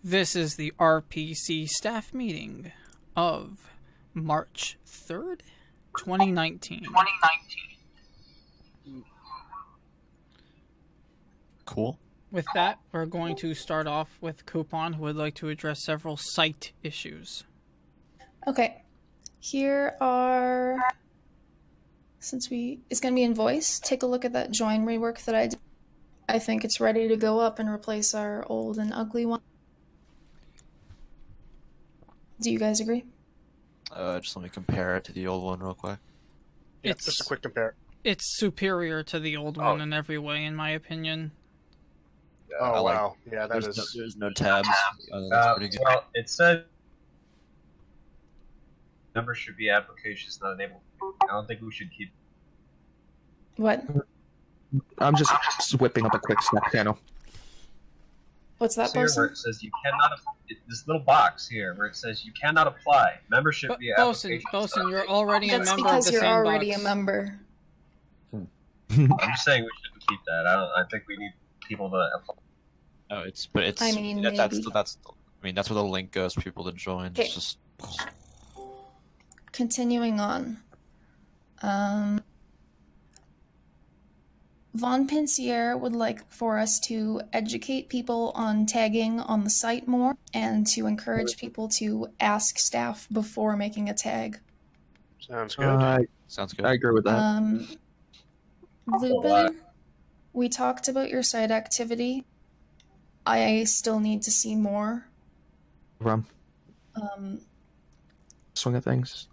This is the RPC Staff Meeting of March 3rd, 2019. Cool. With that, we're going to start off with Coupon, who would like to address several site issues. Okay. Here are... it's going to be in voice. Take a look at that join rework that I did. I think it's ready to go up and replace our old and ugly one. Do you guys agree? Just let me compare it to the old one real quick. Yeah, just a quick compare. It's superior to the old one in every way, in my opinion. Oh, wow. Yeah, that is... There's no tabs. That's pretty good. Well, it said numbers should be applications not enabled. I don't think we should keep... What? I'm just whipping up a quick Slack channel. What's that, Here where it says you cannot... this little box here where it says you cannot apply. Membership via applications. Bosun, you're already a That's member of because the you're same already box. a member. I'm just saying we shouldn't keep that. I think we need people to apply. Oh, it's I mean, that's maybe. where the link goes for people to join. Okay. It's just Continuing on. Von Pincier would like for us to educate people on tagging on the site more and to encourage people to ask staff before making a tag. Sounds good. sounds good. I agree with that. Lupin, we talked about your site activity. I still need to see more. Rum. Swing of things.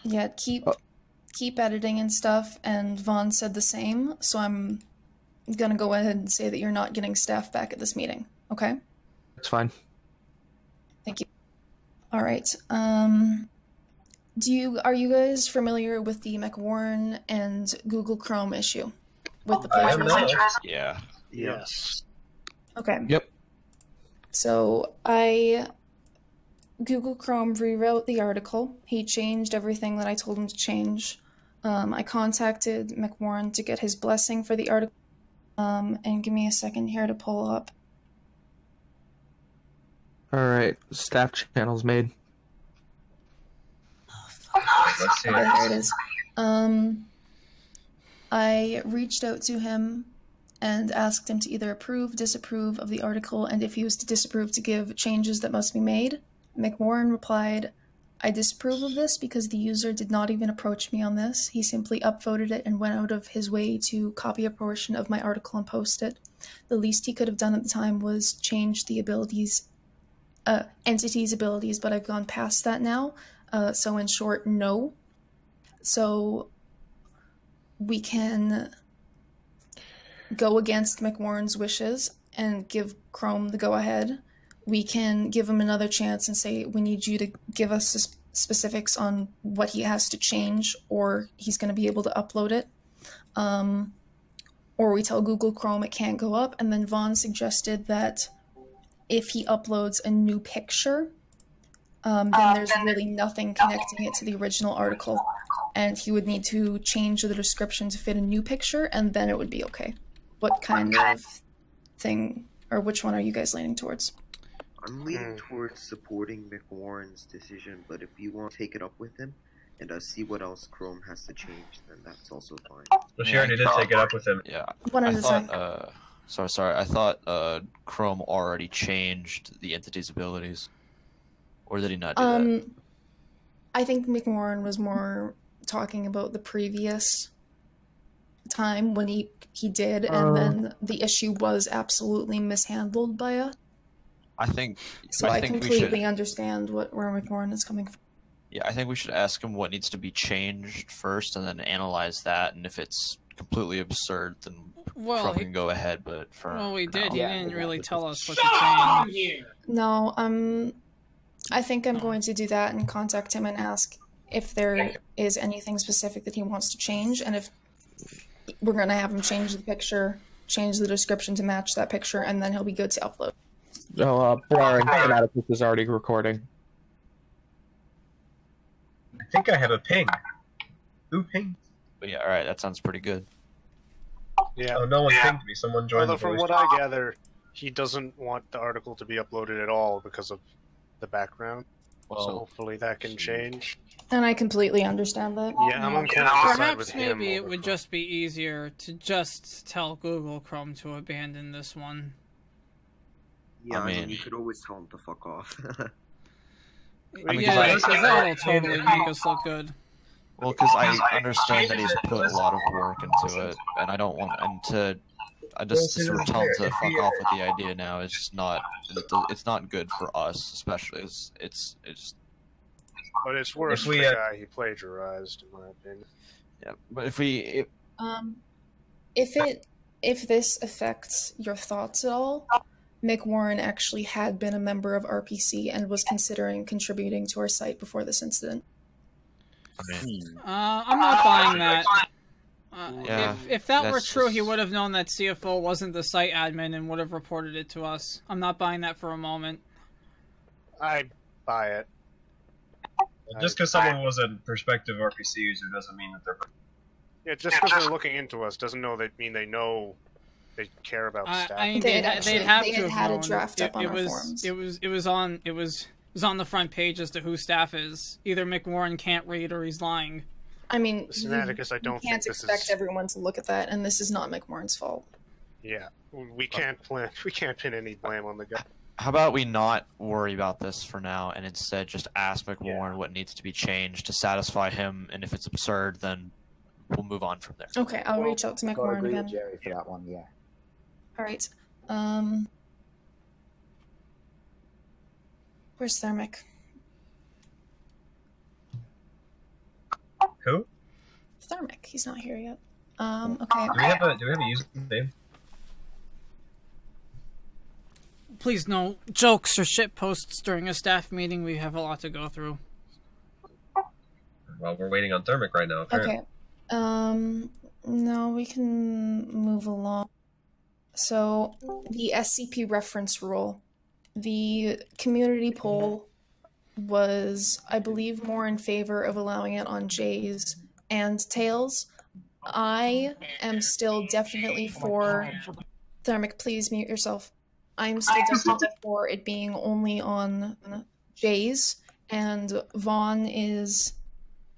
Yeah, keep editing and stuff, and Vaughn said the same, so I'm gonna go ahead and say that you're not getting staff back at this meeting, okay? That's fine. Thank you. Alright, are you guys familiar with the McWarren and Google Chrome issue? With the plagiarism? Yeah. Yes. Okay. Yep. So, Google Chrome rewrote the article. He changed everything that I told him to change. I contacted McWarren to get his blessing for the article. And give me a second here to pull up. Alright, staff channel's made. Let's see. Okay, here it is. I reached out to him and asked him to either approve, disapprove of the article, and if he was to disapprove, to give changes that must be made. McWarren replied, I disapprove of this because the user did not even approach me on this. He simply upvoted it and went out of his way to copy a portion of my article and post it. The least he could have done at the time was change the entity's abilities, but I've gone past that now. So in short, no. So we can go against McWarren's wishes and give Chrome the go-ahead. We can give him another chance and say, we need you to give us specifics on what he has to change, or he's going to be able to upload it. Or we tell Google Chrome it can't go up, and then Vaughn suggested that if he uploads a new picture, then there's really nothing connecting it to the original article, and he would need to change the description to fit a new picture, and then it would be okay. What kind of thing, or which one are you guys leaning towards? I'm leaning towards supporting McWarren's decision, but if you want to take it up with him and see what else Chrome has to change, then that's also fine. Well, she already did take it up with him. Yeah. One at a time. Sorry. I thought Chrome already changed the entity's abilities, or did he not do that? I think McWarren was more talking about the previous time when he did, and then the issue was absolutely mishandled by us. I think I we completely should, understand where McWarren is coming from. Yeah, I think we should ask him what needs to be changed first, and then analyze that. And if it's completely absurd, then Chrome can go ahead. But we did. He didn't really tell us what to change. No, I think I'm going to do that and contact him and ask if there is anything specific that he wants to change, and if we're going to have him change the picture, change the description to match that picture, and then he'll be good to upload. No, Blurring Fanaticus is already recording. I think I have a ping. Who pinged? But yeah, alright, that sounds pretty good. Yeah. Oh, no one pinged me. Someone joined Although the from voice. what I gather, he doesn't want the article to be uploaded at all because of the background. Well, so hopefully that can change. And I completely understand that. Yeah, I'm inclined to side with Perhaps him. maybe it would just be easier to just tell Google Chrome to abandon this one. Yeah, I mean, you could always tell him to fuck off. I mean, yeah, because that'll totally make us look good. Well, because I understand that he's put a lot of work into it, and I don't want him to. I just sort of tell him to fuck off with the idea now. It's just not. It's not good for us, especially. It's. But it's worse for the guy he plagiarized, in my opinion. Yeah, but if this affects your thoughts at all, Mick Warren actually had been a member of RPC and was considering contributing to our site before this incident. I'm not buying that. Yeah, if that were true, he would have known that CFO wasn't the site admin and would have reported it to us. I'm not buying that for a moment. I buy it. Just because someone was a prospective RPC user doesn't mean that they're... Yeah, just because they're looking into us doesn't mean they know they care about staff. I mean, they'd have to have had known. a draft up on our forums. It was on the front page as to who staff is. Either Mick Warren can't read or he's lying. I mean, Sinaticus, I don't think can't expect everyone to look at that, and this is not Mick Warren's fault. Yeah, we can't pin any blame on the guy. How about we not worry about this for now, and instead just ask Mick Warren what needs to be changed to satisfy him, and if it's absurd, then we'll move on from there. Okay, I'll reach out to Mick Warren again. Jerry for that one, yeah. All right. Where's Thermic? Who? Thermic. He's not here yet. Okay. Do we have a username? Please, no jokes or shit posts during a staff meeting. We have a lot to go through. Well, we're waiting on Thermic right now, apparently. Okay. No, we can move along. So, the SCP reference rule. The community poll was, I believe, more in favor of allowing it on J's and Tails. I am still definitely for... Thermic, please mute yourself. I'm still definitely for it being only on J's, and Vaughn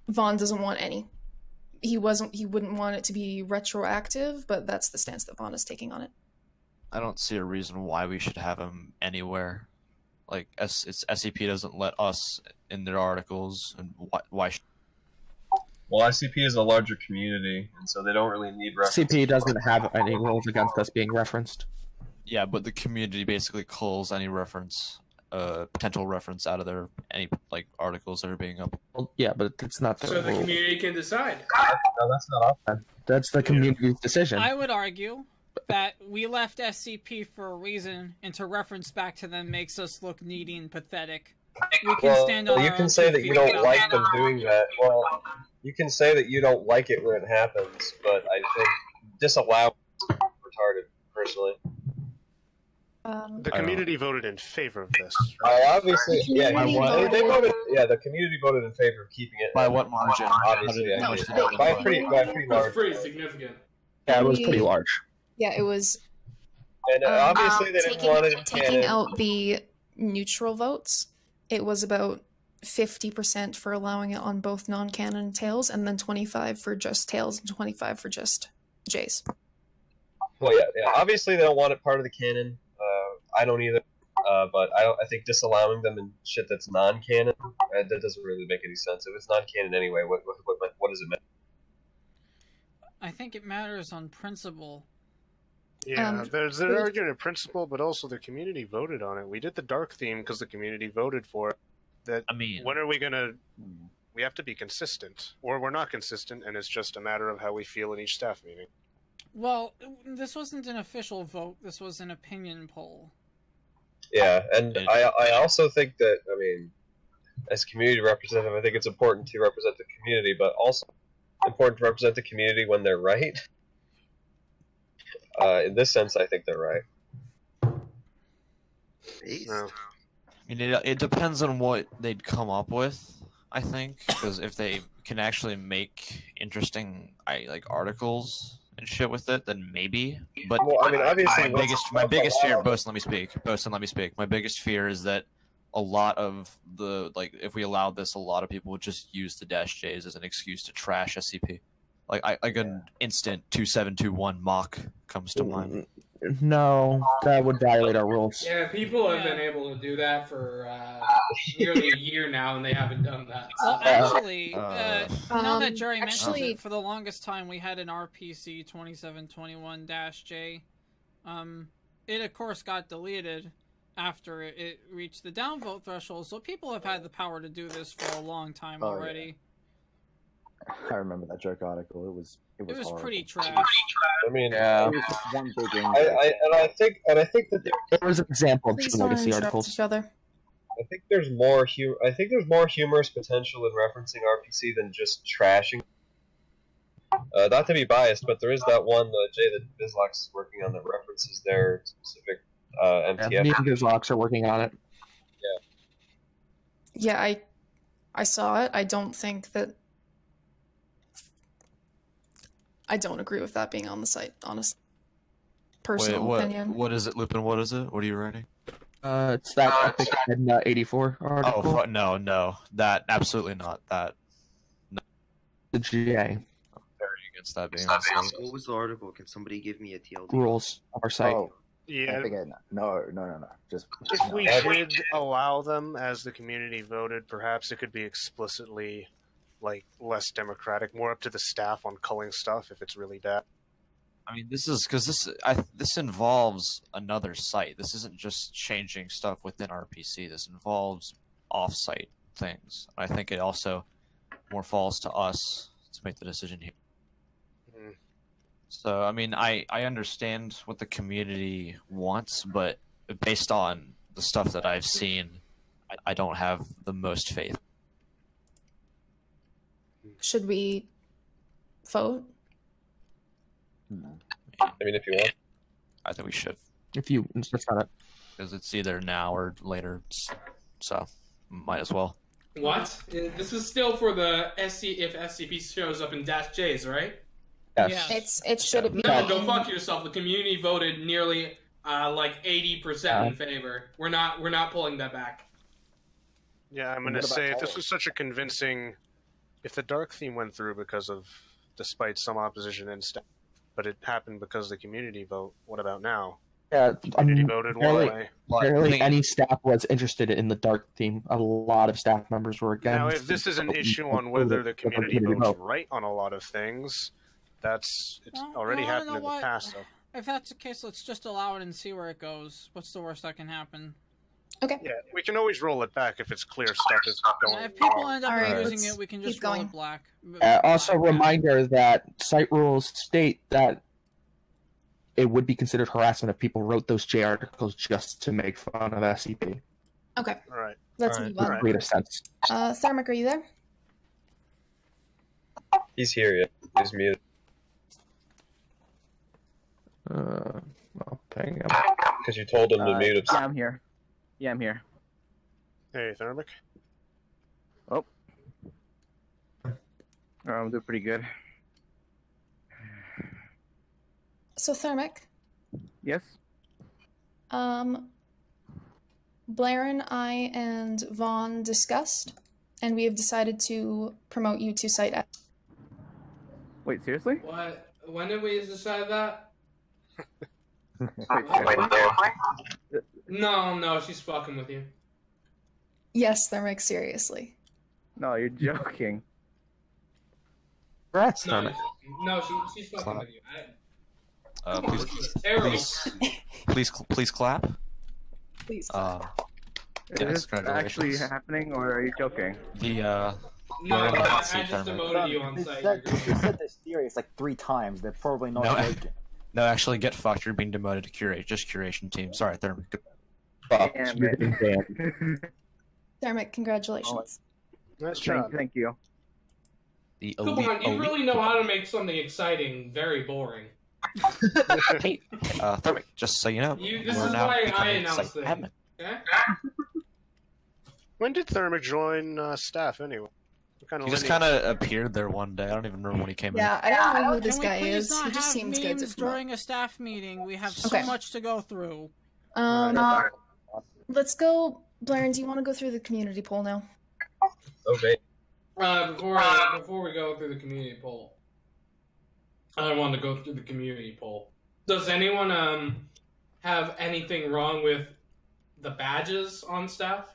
doesn't want any. He wouldn't want it to be retroactive, but that's the stance that Vaughn is taking on it. I don't see a reason why we should have him anywhere. Like, SCP doesn't let us in their articles, and why should... Well, SCP is a larger community, and so they don't really need reference. SCP doesn't have any rules against us being referenced. Yeah, but the community basically culls any reference, potential reference out of their articles that are being up. Well, yeah, but it's not the So the community can decide. No, that's not often. That's the community's decision. I would argue that we left SCP for a reason, and to reference back to them makes us look needy and pathetic. We can stand on you our can own say 2 that feet you don't without like that. them doing that. Well, you can say that you don't like it when it happens, but I think disallow is retarded, personally. The community voted in favor of this. Obviously, yeah, Community they voted. Yeah, the community voted in favor of keeping it. By what margin? Obviously, How yeah. did they vote? by a pretty It's large. pretty significant. Yeah, it was pretty large. Yeah, it was. And obviously, they didn't want it in taking canon. out the neutral votes. It was about 50% for allowing it on both non-canon Tails, and then 25 for just Tails and 25 for just J's. Well, yeah. Obviously, they don't want it part of the canon. I don't either. But I think disallowing them in shit that's non-canon, that doesn't really make any sense. If it's non-canon anyway, what does it matter? I think it matters on principle. Yeah, there's an argument in principle, but also the community voted on it. We did the dark theme because the community voted for it. When are we gonna? We have to be consistent, or we're not consistent, and it's just a matter of how we feel in each staff meeting. Well, this wasn't an official vote. This was an opinion poll. Yeah, and I also think that, I mean, as community representative, I think it's important to represent the community, but also important to represent the community when they're right. In this sense, I think they're right. No. I mean, it depends on what they'd come up with, I think, because if they can actually make interesting articles and shit with it, then maybe. But well, I mean, obviously, my biggest fear. Bosun, let me speak. Bosun, let me speak. My biggest fear is that a lot of the if we allowed this, a lot of people would just use the -Js as an excuse to trash SCP. Like an instant 2721 mock comes to mind. No, that would violate our rules. Yeah, people have been able to do that for nearly a year now, and they haven't done that. Well, actually, now that Jerry mentioned it, for the longest time we had an RPC 2721-J. It of course got deleted after it reached the downvote threshold, so people have had the power to do this for a long time already. Yeah. I remember that joke article. It was pretty trash. I mean, it was just one big I think that there was an example of Please two don't legacy interrupt articles. each other. I think there's more humorous potential in referencing RPC than just trashing. Not to be biased, but there is that one Jay that Bizlock's working on that references their specific MTF. Yeah, me and Bizlocks are working on it. Yeah, I saw it. I don't think that. I don't agree with that being on the site, honest. Personal opinion. What is it, Lupin? What is it? What are you writing? It's that Epic in 84 article. Oh, no. That, absolutely not. That. No. The GA. I'm very against that being on the site. What was the article? Can somebody give me a TLD? Rules of our site. Oh, Yeah. No. Just If we did allow them as the community voted, perhaps it could be explicitly less democratic, more up to the staff on culling stuff if it's really bad. I mean, this is because this involves another site. This isn't just changing stuff within RPC. This involves off-site things. I think it also more falls to us to make the decision here. Mm. So, I mean, I understand what the community wants, but based on the stuff that I've seen, I don't have the most faith. Should we vote? I mean, if you want. I think we should. If you, that's not it. Because it's either now or later, so might as well. What? This is still for the if SCP shows up in -Js, right? Yes. It should be. No, go fuck yourself. The community voted nearly 80% in favor. We're not pulling that back. Yeah, I'm gonna say if this was such a convincing, if the dark theme went through despite some opposition and stuff, but it happened because of the community vote, what about now? Yeah, Community voted one way. Barely any staff was interested in the dark theme. A lot of staff members were against. Now, if this is an issue on whether the community votes right on a lot of things, it's already happened in the past. So. If that's the case, let's just allow it and see where it goes. What's the worst that can happen? Okay. Yeah, we can always roll it back if it's clear stuff is going If people end up Alright, using it, we can just roll it black. Also, reminder that site rules state that it would be considered harassment if people wrote those J articles just to make fun of SCP. Okay. All right. Let's move on. Greater sense. Thermic, are you there? He's here, yeah. He's muted. I'll ping him. Because you told him to mute himself. Yeah, I'm here. Yeah, I'm here. Hey, Thermic. Oh. I'm doing pretty good. So, Thermic. Yes? Blaren, I, and Vaughn discussed, and we have decided to promote you to Site F. Wait, seriously? What? When did we decide that? No, she's fucking with you. Yes, Thermic, seriously. No, you're joking. Congrats, No, Thermic. she's fucking with you. Please clap. Please. Is this actually happening, or are you joking? No, I just demoted you on site. You said this serious like 3 times. They're probably not joking. No, actually, get fucked. You're being demoted to curation team. Sorry, Thermic. Thermic, congratulations. Nice job. Thank you. Come on, you really know how to make something exciting very boring. Hey, Thermic, just so you know, This we're is now why I becoming announce site things. admin. Okay? When did Thermic join staff anyway? He just kind of appeared there one day. I don't even remember when he came in. Yeah, I don't know who this guy Can we is. please not He just have seems good memes to promote. during a staff meeting? We have so much to go through. Let's go. Blair, do you want to go through the community poll now? Okay. Before we go through the community poll, I want to go through the community poll. Does anyone have anything wrong with the badges on staff?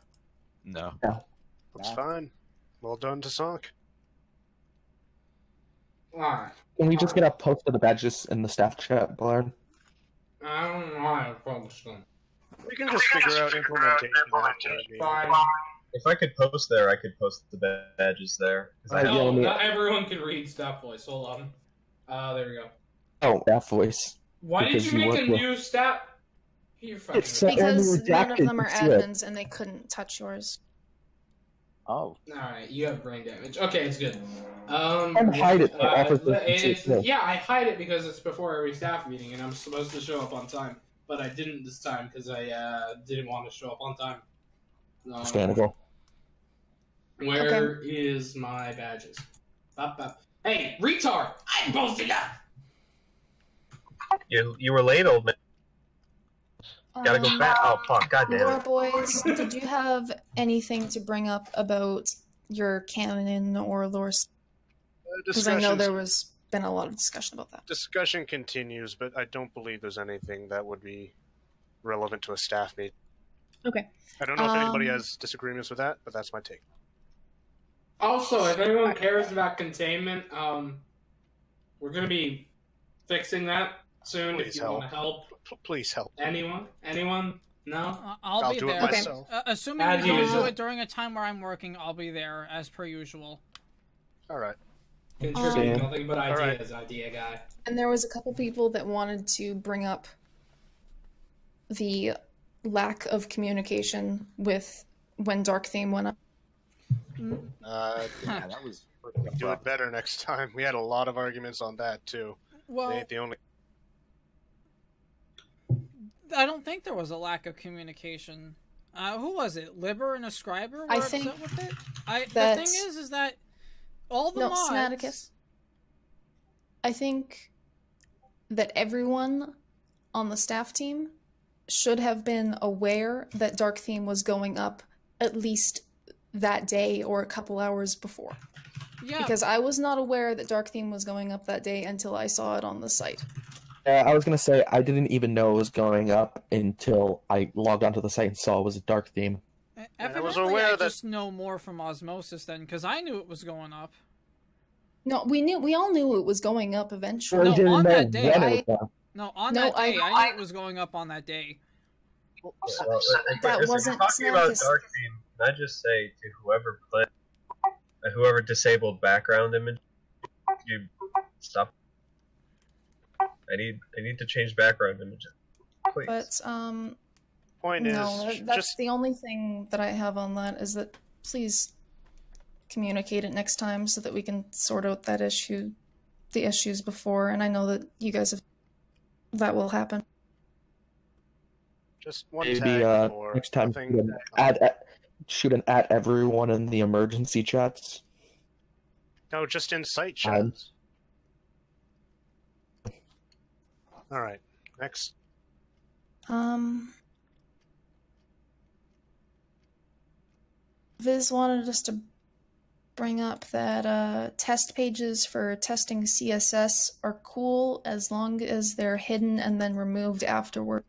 No. That's fine. Well done to Sonic. Alright. Can we just get a post of the badges in the staff chat, Blair? I don't know how to post them. We can just figure out implementation after. Fine. If I could post there, I could post the badges there. No, not everyone can read staff voice. Hold on. There we go. Oh, staff voice. Why did you make a new staff? Because none of them are admins and they couldn't touch yours. Oh. Alright, you have brain damage. Okay, it's good. Hide it. Yeah, I hide it because it's before every staff meeting and I'm supposed to show up on time. But I didn't this time because I didn't want to show up on time. Understandable. Where is my badges? Hey, retard! I posted up! You were late, old man. Gotta go back. Oh, fuck. God damn Lore it. boys, did you have anything to bring up about your canon or lore? Because I know there was been a lot of discussion about that. Discussion continues, but I don't believe there's anything that would be relevant to a staff meeting. Okay. I don't know if anybody has disagreements with that, but that's my take. Also, if anyone cares about containment, we're going to be fixing that soon. Please if you want to help. Please help. Anyone? No? I'll be do there. it myself. Assuming As you don't usual. do it during a time where I'm working, I'll be there as per usual. All right. Contribute nothing but ideas, idea guy. And there was a couple people that wanted to bring up the lack of communication with when Dark Theme went up. Yeah, that was do it better next time. We had a lot of arguments on that too. Well, they ain't the only. I don't think there was a lack of communication. Who was it? Liber and a Scriber? I think with it? The thing is that all the mods... Snaticus. I think that everyone on the staff team should have been aware that Dark Theme was going up at least that day or a couple hours before. Yeah. Because I was not aware that Dark Theme was going up that day until I saw it on the site. I was going to say, I didn't even know it was going up until I logged onto the site and saw it was a Dark Theme. Evidently, I just know more from osmosis then, because I knew it was going up. No, we all knew it was going up eventually. No, on that day. I knew it was going up on that day. That wasn't talking about Dark Theme. Can I just say to whoever disabled background image, you stop. I need to change background images, please. But point is, that's the only thing that I have on that is that please communicate it next time so that we can sort out that issue, the issues before. And I know that you guys have that will happen. Just one Maybe tag next time shoot an at everyone in the emergency chats. No, just in site chats. All right, next. Viz wanted us to bring up that test pages for testing CSS are cool as long as they're hidden and then removed afterward.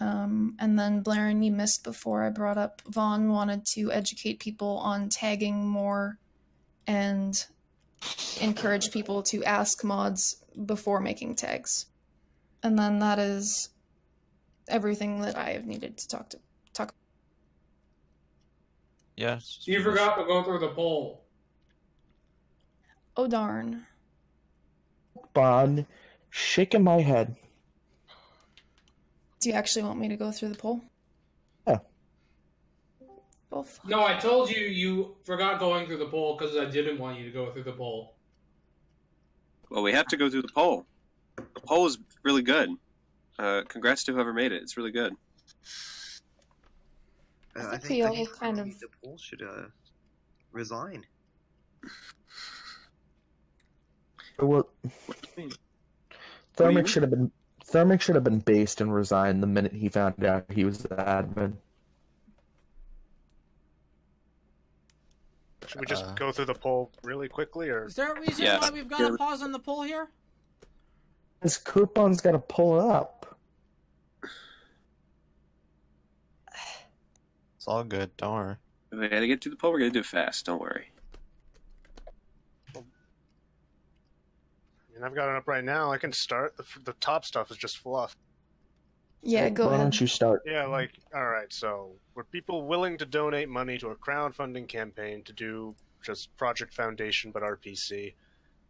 And then Blair and you missed before I brought up Vaughn wanted to educate people on tagging more and encourage people to ask mods before making tags. And then that is everything that I have needed to talk. Yeah. You forgot to go through the poll. Oh darn. Bond, shaking my head. Do you actually want me to go through the poll? Yeah. Well, no, I told you forgot going through the poll because I didn't want you to go through the poll. Well, we have to go through the poll. The poll is really good. Congrats to whoever made it. It's really good. I think we all kind of... The poll should resign. Well, Thermic should have been based and resigned the minute he found out he was the admin. Should we just go through the poll really quickly, or is there a reason why we've got a pause on the poll here? His coupon's got to pull up. It's all good. Don't worry. We gotta get to the poll. We're gonna do it fast. Don't worry. And I've got it up right now. I can start. The top stuff is just fluff. Yeah, go ahead. Why don't you start? Yeah, like, alright, so, were people willing to donate money to a crowdfunding campaign to do just Project Foundation but RPC?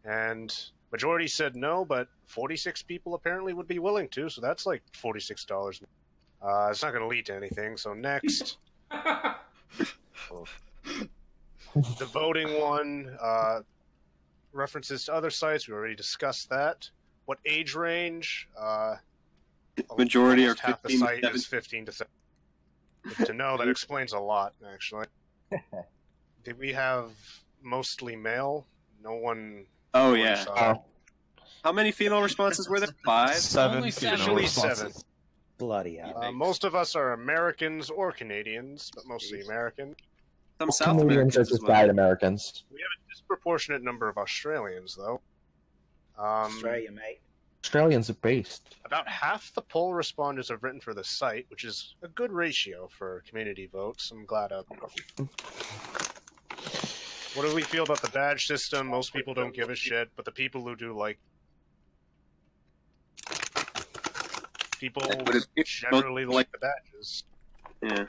And majority said no, but 46 people apparently would be willing to, so that's like $46. It's not going to lead to anything, so next. The voting one, references to other sites, we already discussed that. What age range? Majority are half the site is 15 to 7. To know, that explains a lot, actually. Did we have mostly male? No one... Oh, yeah. How many female responses were there? 5? 7. Usually 7. Bloody hell. Most of us are Americans or Canadians, but mostly American. Some South Canadians Americans are as just well. died Americans. We have a disproportionate number of Australians, though. Australia, mate. Australians are based. About half the poll respondents have written for the site, which is a good ratio for community votes. I'm glad of it. What do we feel about the badge system? Most people don't give a shit, but the people who do like... People generally like the badges. Yeah.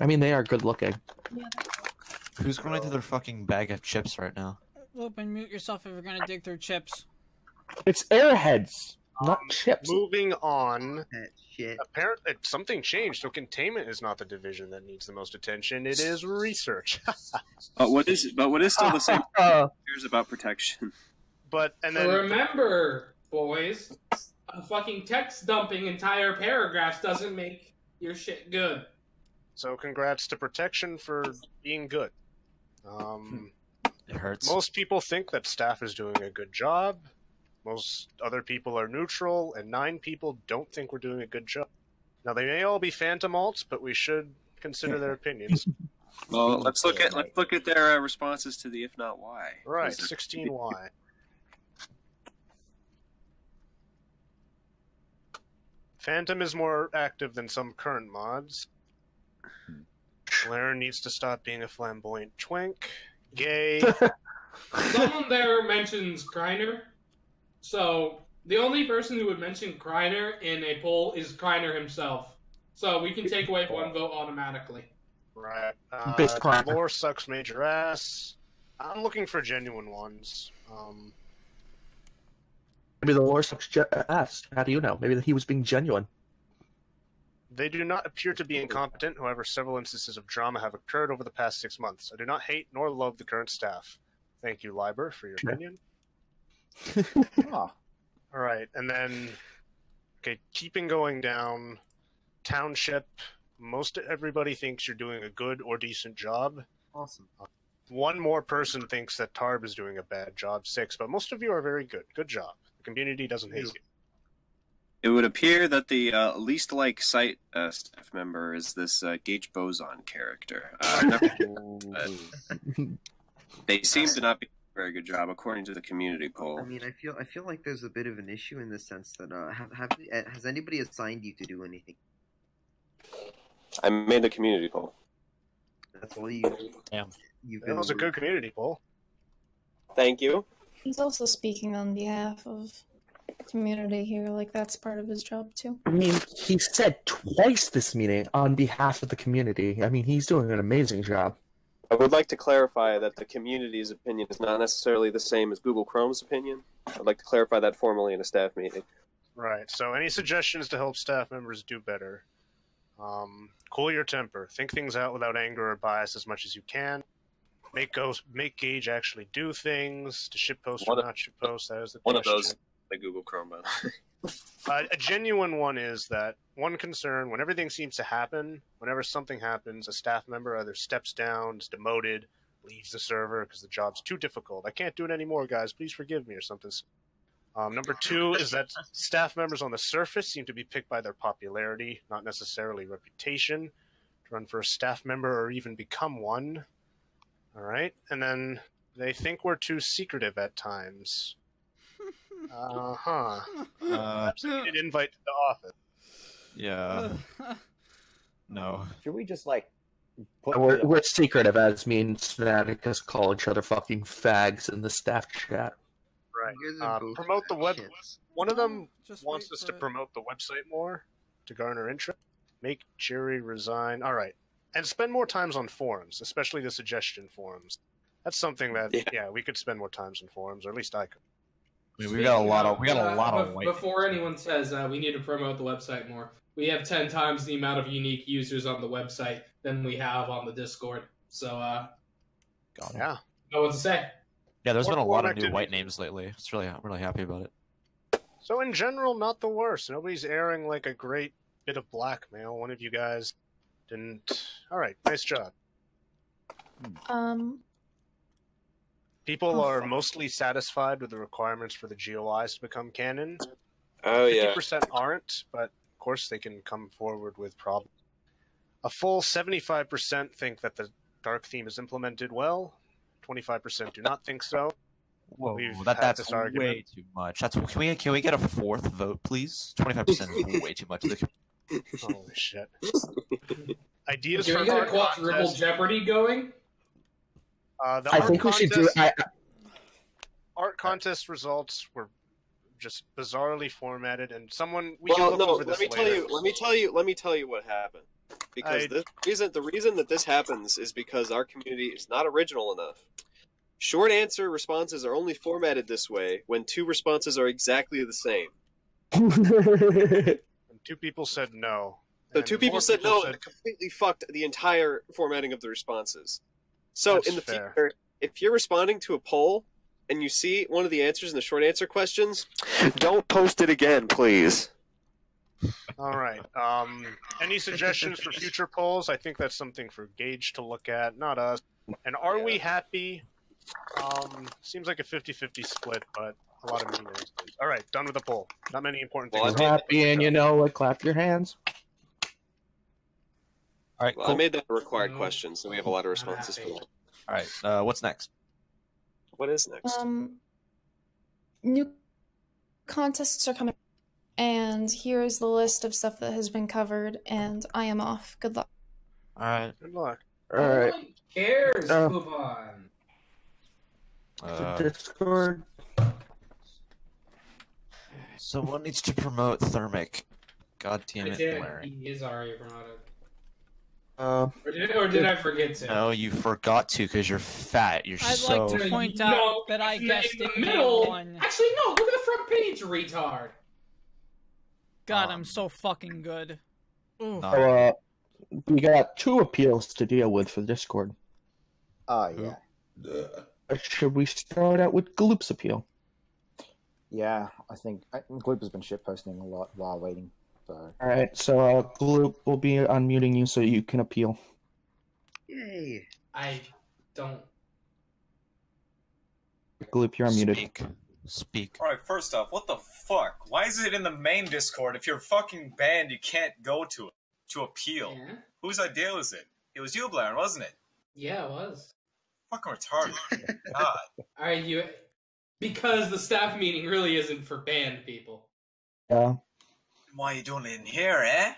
I mean, they are good looking. Who's going through their fucking bag of chips right now? Open, mute yourself if you're gonna dig through chips. It's airheads, not chips. Moving on. Shit. Apparently, something changed, so containment is not the division that needs the most attention. It is research. But what is still the same? Here's about protection. But and then remember, boys, fucking text dumping entire paragraphs doesn't make your shit good. So congrats to protection for being good. It hurts. Most people think that staff is doing a good job. Most other people are neutral, and 9 people don't think we're doing a good job. Now they may all be phantom alts, but we should consider their opinions. Well, let's look at their responses to the if not why. Right, 16Y. Phantom is more active than some current mods. Laren needs to stop being a flamboyant twink. Gay. Someone there mentions Kreiner. So, the only person who would mention Kreiner in a poll is Kreiner himself. So, we can take away 1 vote automatically. Right. Lore sucks major ass. I'm looking for genuine ones. Maybe the lore sucks ass. How do you know? Maybe he was being genuine. They do not appear to be incompetent, however, several instances of drama have occurred over the past 6 months. I do not hate nor love the current staff. Thank you, Liber, for your opinion. Alright, and then... Okay, keeping going down. Township. Most everybody thinks you're doing a good or decent job. Awesome. 1 more person thinks that Tarb is doing a bad job, 6, but most of you are very good. Good job. The community doesn't hate you. It would appear that the least like site staff member is this Gage Boson character. They seem to not be doing a very good job, according to the community poll. I mean, I feel like there's a bit of an issue in the sense that has anybody assigned you to do anything? I made a community poll. That's all you. Damn. That was a good community poll. Thank you. He's also speaking on behalf of community here, like that's part of his job too. I mean, he said twice this meeting on behalf of the community. I mean, he's doing an amazing job. I would like to clarify that the community's opinion is not necessarily the same as Google Chrome's opinion. I'd like to clarify that formally in a staff meeting. Right, so any suggestions to help staff members do better? Cool your temper. Think things out without anger or bias as much as you can. Make Gage actually do things. To shitpost or not shitpost, that is the question. One of those, the Google Chrome, by the way. A genuine one is that one concern, when everything seems to happen, whenever something happens, a staff member either steps down, is demoted, leaves the server because the job's too difficult. I can't do it anymore, guys. Please forgive me or something. Number 2 is that staff members on the surface seem to be picked by their popularity, not necessarily reputation, to run for a staff member or even become one. All right. And then they think we're too secretive at times. Perhaps we need an invite to the office. Yeah. No. Should we just, like... We're secretive, as me and Fanaticus call each other fucking fags in the staff chat. Right. Promote the web. One of them wants us to promote the website more to garner interest. Make Jerry resign. All right. And spend more times on forums, especially the suggestion forums. That's something that, we could spend more times on forums, or at least I could. I mean, we got a lot of white. Before anyone says we need to promote the website more, we have 10 times the amount of unique users on the website than we have on the Discord. So, yeah. No what to say. Yeah, there's been a lot of new white names lately. I'm really happy about it. So in general, not the worst. Nobody's airing like a great bit of blackmail. One of you guys didn't. All right, nice job. People are mostly satisfied with the requirements for the GOIs to become canon. Oh, yeah. 50% aren't, but of course they can come forward with problems. A full 75% think that the dark theme is implemented well. 25% do not think so. Whoa, that's way too much. Can we get a 4th vote, please? 25% is way too much. Holy shit. Ideas Can for we get a art quadruple contest. Jeopardy going? I think we should do. Art contest results were just bizarrely formatted, and someone we can look over this later. Let me tell you what happened. Because the reason that this happens is because our community is not original enough. Short answer responses are only formatted this way when 2 responses are exactly the same. And 2 people said no. So 2 people said no, and it completely fucked the entire formatting of the responses. So That's in the fair. future, if you're responding to a poll and you see one of the answers in the short answer questions, don't post it again, please. All right. Any suggestions for future polls? I think that's something for Gage to look at, not us. And are we happy? Seems like a 50-50 split, but a lot of mean answers. All right, done with the poll. Not many important things. We're happy, and you know what? Clap your hands. All right, Well, I made that a required question, so we have a lot of responses for that. All right, what's next? What is next? New contests are coming, and here's the list of stuff that has been covered, and I am off. Good luck. All right. Good luck. All right. Who cares? Move on. Discord. Someone needs to promote Thermic. God damn it, Larry. He is already promoted. Or did I forget to? No, you forgot to because you're fat. I'd like to point out that I guessed in the in middle. one. Actually, no. Look at the front page, retard. God, I'm so fucking good. Ooh. So, we got 2 appeals to deal with for Discord. Yeah. Should we start out with Gloop's appeal? Yeah, I think Gloop has been shitposting a lot while waiting. So. All right, so Gloop will be unmuting you so you can appeal. Yay! I don't. Gloop, you're unmuted. Speak. Alright, first off, what the fuck? Why is it in the main Discord? If you're fucking banned, you can't go to it to appeal. Yeah. Whose idea was it? It was you, Blair, wasn't it? Yeah, it was. Fucking retarded. God. Alright, because the staff meeting really isn't for banned people. Yeah. Why are you doing it in here, eh?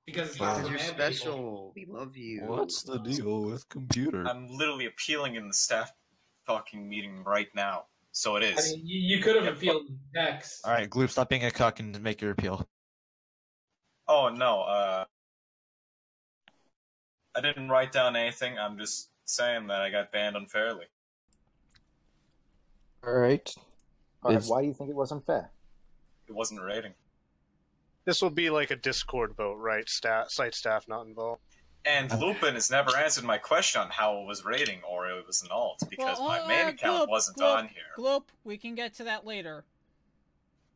Because you're special. We love you. What's the deal with computer? I'm literally appealing in the staff fucking meeting right now. So it is. I mean, you could have appealed text. Alright, Gloop, stop being a cuck and make your appeal. Oh, no, I didn't write down anything. I'm just saying that I got banned unfairly. Alright. Why do you think it was unfair? It wasn't a rating. This will be like a Discord vote, right? Site staff not involved. And Lupin has never answered my question on how it was rating or it was annulled because my main account wasn't on here. Gloop, we can get to that later.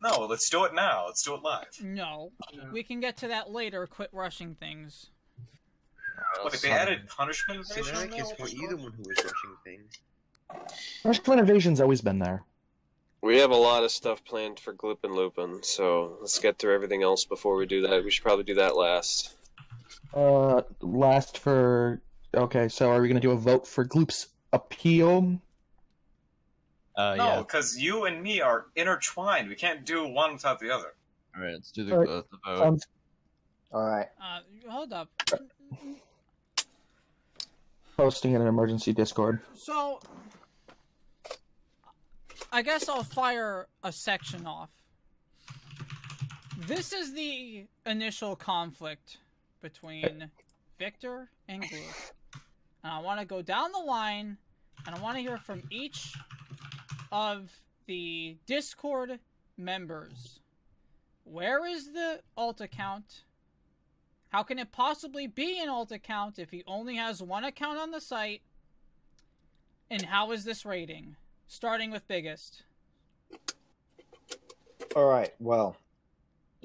No, let's do it now. Let's do it live. No, we can get to that later. Quit rushing things. Wait, they added punishment So evasion? I guess weren't you the one who was rushing things? Punishment evasion's always been there. We have a lot of stuff planned for Gloop and Lupin, so let's get through everything else before we do that. We should probably do that last. Last for... Okay, so are we going to do a vote for Gloop's appeal? No, because you and me are intertwined. We can't do one without the other. Alright, let's do the vote. Alright. Hold up. Posting in an emergency Discord. So, I guess I'll fire a section off. This is the initial conflict between Victor and Gloop. And I want to go down the line, and I want to hear from each of the Discord members. Where is the alt account? How can it possibly be an alt account if he only has one account on the site? And how is this rating? Starting with biggest. Alright, well,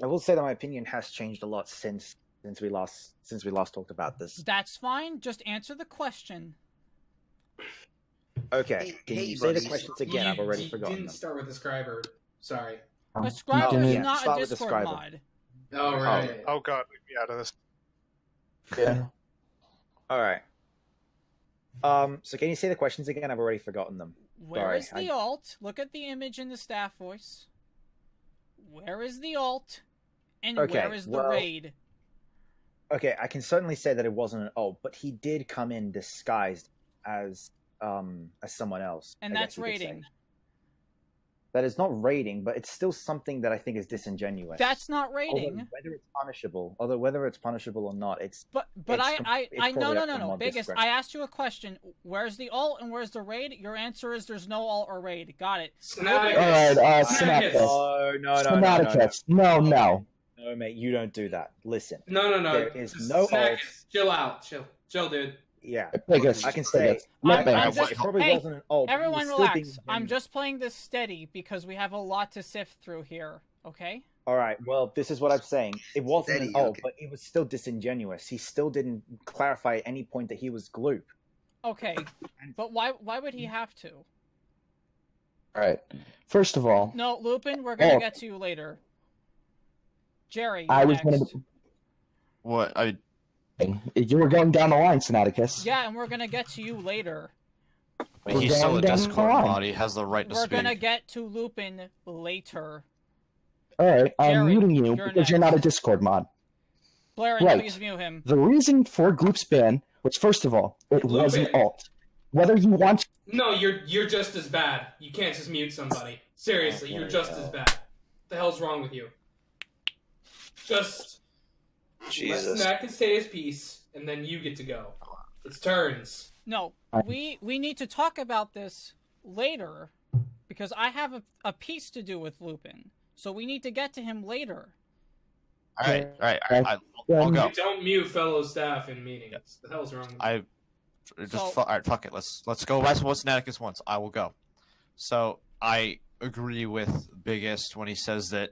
I will say that my opinion has changed a lot since we last talked about this. That's fine, just answer the question. Okay, can you say the questions again? I've already forgotten didn't them. start with the Scriber. Sorry. A Scriber is not start a with the Discord Scriber. mod. Oh, right. Oh god, leave me out of this. Yeah. Alright. So can you say the questions again? I've already forgotten them. Where is the alt? Look at the image in the staff voice. Where is the alt? And where is the raid? Okay, I can certainly say that it wasn't an alt, but he did come in disguised as someone else. And that's raiding. That is not raiding, but it's still something that I think is disingenuous. That's not raiding. Whether it's punishable or not, it's. But no. Biggest. I asked you a question. Where's the alt and where's the raid? Your answer is there's no alt or raid. Got it. Alright, Synaptis. No. No, mate, you don't do that. Listen. No. There is no alt. Chill out. Chill, dude. Yeah, biggest. I can say everyone relax. I'm just playing this steady because we have a lot to sift through here, okay? Alright, well, this is what I'm saying. It wasn't an alt, but it was still disingenuous. He still didn't clarify at any point that he was Gloop. Okay, but why would he have to? Alright, first of all... No, Lupin, we're gonna get to you later. Jerry, I was gonna... What? You were going down the line, Sinaticus. Yeah, and we're gonna get to you later. He's still a Discord mod. He has the right to speak. We're gonna get to Lupin later. Alright, I'm Jerry, muting you because you're not a Discord mod. Blair, please mute him. The reason for Gloop's ban was, first of all, it was an alt. Whether you want... No, you're just as bad. You can't just mute somebody. Seriously, you're just as bad. What the hell's wrong with you? Just... Jesus. Let Snack say his piece, and then you get to go. It's turns. No, we need to talk about this later, because I have a piece to do with Lupin. So we need to get to him later. Alright, I'll go. Don't mute fellow staff in meetings. The hell's wrong with you? Alright, fuck it. Let's go. That's what Snaticus wants. I will go. So I agree with Biggest when he says that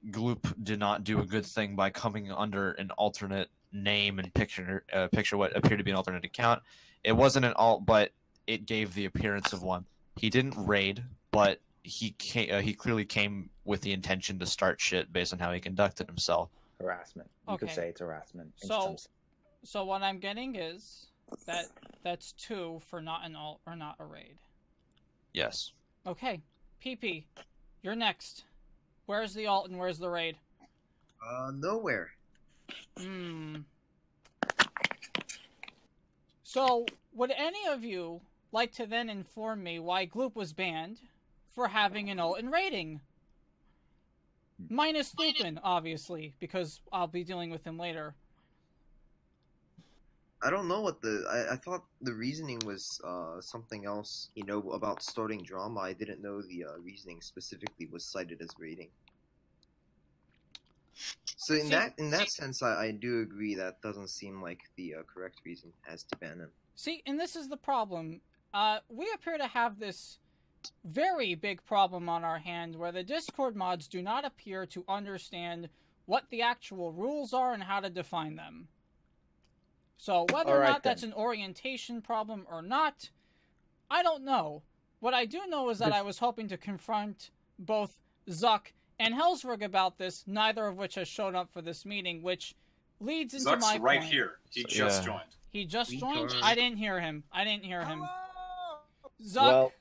Gloop did not do a good thing by coming under an alternate name and picture what appeared to be an alternate account. It wasn't an alt, but it gave the appearance of one. He didn't raid, but he clearly came with the intention to start shit based on how he conducted himself. Harassment. You could say it's harassment. So what I'm getting is that's 2 for not an alt or not a raid. Yes. Okay, PP, you're next. Where's the alt and where's the raid? Nowhere. So, would any of you like to then inform me why Gloop was banned for having an alt and raiding? Minus Lupin, obviously, because I'll be dealing with him later. I don't know what I thought the reasoning was something else, about starting drama. I didn't know the reasoning specifically was cited as raiding. So in that sense, I do agree that doesn't seem like the correct reason as to ban him. See, and this is the problem. We appear to have this very big problem on our hands where the Discord mods do not appear to understand what the actual rules are and how to define them. So whether or not that's an orientation problem or not, I don't know. What I do know is that I was hoping to confront both Zuck and Hellsberg about this, neither of which has shown up for this meeting, which leads into Zuck's my right point. here. He just joined. He just joined? I didn't hear him. Zuck. Well,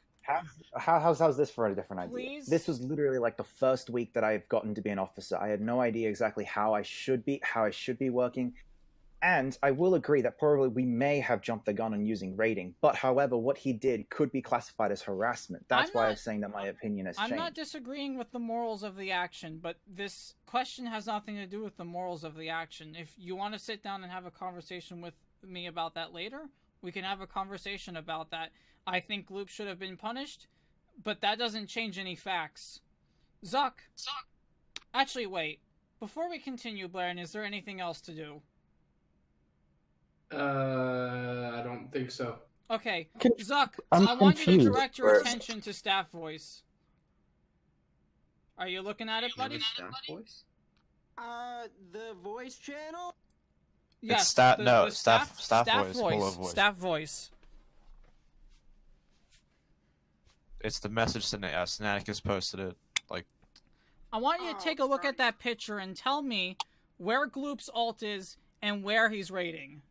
how's this for a different idea? Please? This was literally like the first week that I've gotten to be an officer. I had no idea exactly how I should be working. And I will agree that probably we may have jumped the gun on using rating, but however, what he did could be classified as harassment. That's why I'm saying that my opinion has changed. I'm not disagreeing with the morals of the action, but this question has nothing to do with the morals of the action. If you want to sit down and have a conversation with me about that later, we can have a conversation about that. I think Gloop should have been punished, but that doesn't change any facts. Zuck! Actually, wait. Before we continue, Blaren, is there anything else to do? I don't think so. Okay, Zuck, I want you to direct your attention to staff voice. Are you looking at it, buddy? Staff voice? The voice channel? Yes, it's staff voice. Staff voice. It's the message Sinaticus posted it. Like, I want you to take a look at that picture and tell me where Gloop's alt is and where he's rating.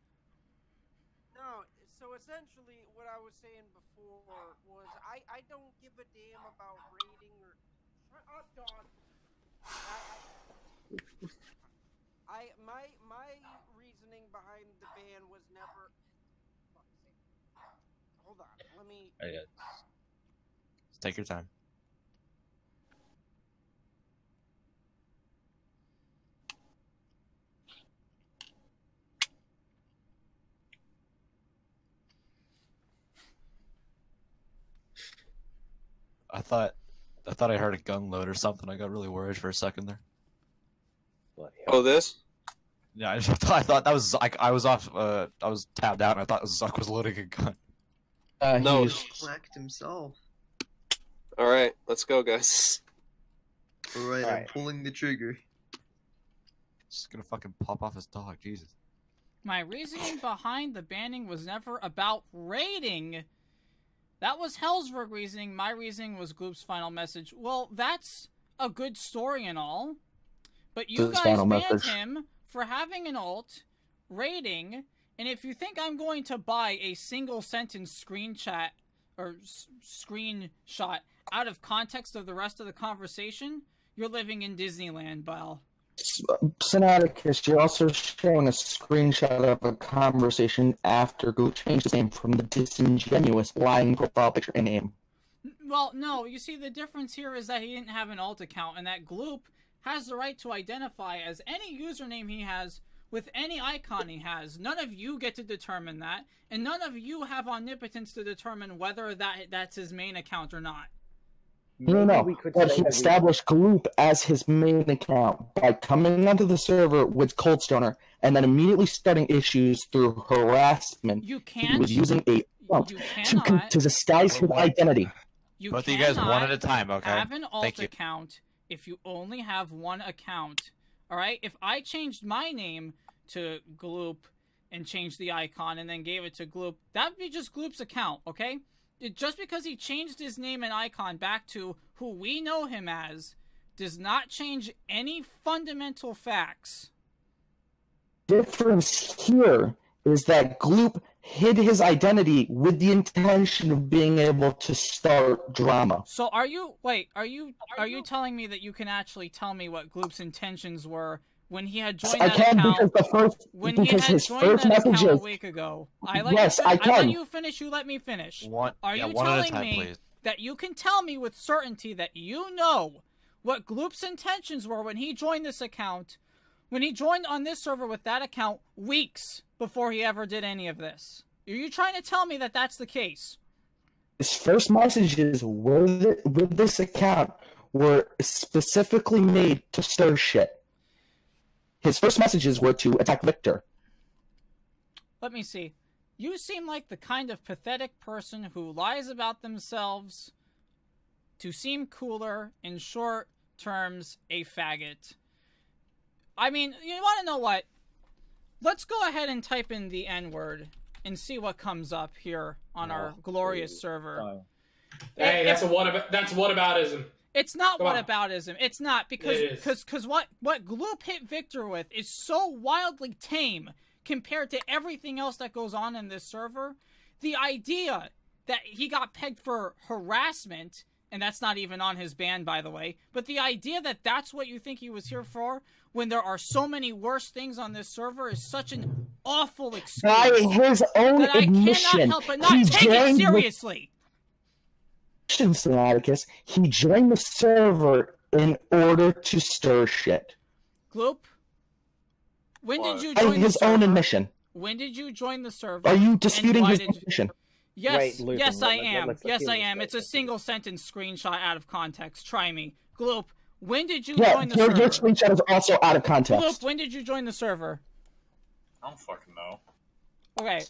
So essentially, what I was saying before was I don't give a damn about rating or. Shut up, dog. My reasoning behind the ban was never. Hold on, let me. Take your time. I thought I heard a gun load or something. I got really worried for a second there. Oh, this? Yeah, I thought that was I was off. I was tabbed out, and I thought Zuck was loading a gun. No, he clacked himself. All right, let's go, guys. All right, I'm pulling the trigger. Just gonna fucking pop off his dog, Jesus. My reasoning behind the banning was never about rating. That was Hellsberg reasoning. My reasoning was Gloop's final message. Well, that's a good story and all, but you guys banned him for having an alt, rating, and if you think I'm going to buy a single sentence screenshot out of context of the rest of the conversation, you're living in Disneyland, Bal. Sinaticus, you're also showing a screenshot of a conversation after Gloop changed his name from the disingenuous lying profile picture and name. Well, no, you see, the difference here is that he didn't have an alt account, and that Gloop has the right to identify as any username he has with any icon he has. None of you get to determine that, and none of you have omnipotence to determine whether that's his main account or not. No, but he established Gloop as his main account by coming onto the server with Coldstoner and then immediately starting issues through harassment. You can't. He was using a to disguise his identity. Both of you guys one at a time, okay? Have an alt account if you only have one account. Alright? If I changed my name to Gloop and changed the icon and then gave it to Gloop, that would be just Gloop's account, okay? Just because he changed his name and icon back to who we know him as does not change any fundamental facts. Difference here is that Gloop hid his identity with the intention of being able to start drama. So are you telling me that you can actually tell me what Gloop's intentions were when he had joined that account? His first messages a week ago. I let you finish. You let me finish. Are you telling me that you can tell me with certainty that you know what Gloop's intentions were when he joined this account, when he joined on this server with that account weeks before he ever did any of this? Are you trying to tell me that that's the case? His first messages with this account were specifically made to stir shit. His first messages were to attack Victor. Let me see. You seem like the kind of pathetic person who lies about themselves to seem cooler, in short terms, a faggot. I mean, you want to know what? let's go ahead and type in the N-word and see what comes up here on our glorious server. Hey, that's whataboutism. It's not whataboutism. It's not, because what Gloop hit Victor with is so wildly tame compared to everything else that goes on in this server. The idea that he got pegged for harassment, and that's not even on his ban, by the way, but the idea that that's what you think he was here for, when there are so many worse things on this server, is such an awful excuse. By his own that admission, I cannot help but not take it seriously. Atticus, he joined the server in order to stir shit. Gloop, when did you join his own admission? When did you join the server? Are you disputing his admission? Yes, yes, I am. Yes, I am. It's a single sentence screenshot out of context. Try me. Gloop, when did you join the server? Your screenshot is also out of context. Gloop, when did you join the server? I don't fucking know. Okay.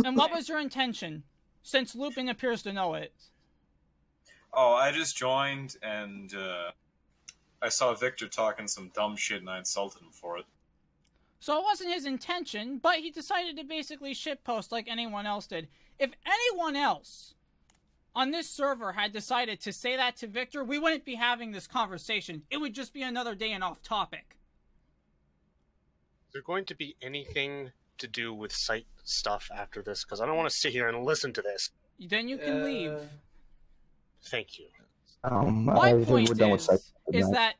And what was your intention? Since Lupin appears to know it. Oh, I just joined, and I saw Victor talking some dumb shit, and I insulted him for it. So it wasn't his intention, but he decided to basically shitpost like anyone else did. If anyone else on this server had decided to say that to Victor, we wouldn't be having this conversation. It would just be another day and off topic. Is there going to be anything to do with site stuff after this? Because I don't want to sit here and listen to this. Then you can leave. Thank you. My point is that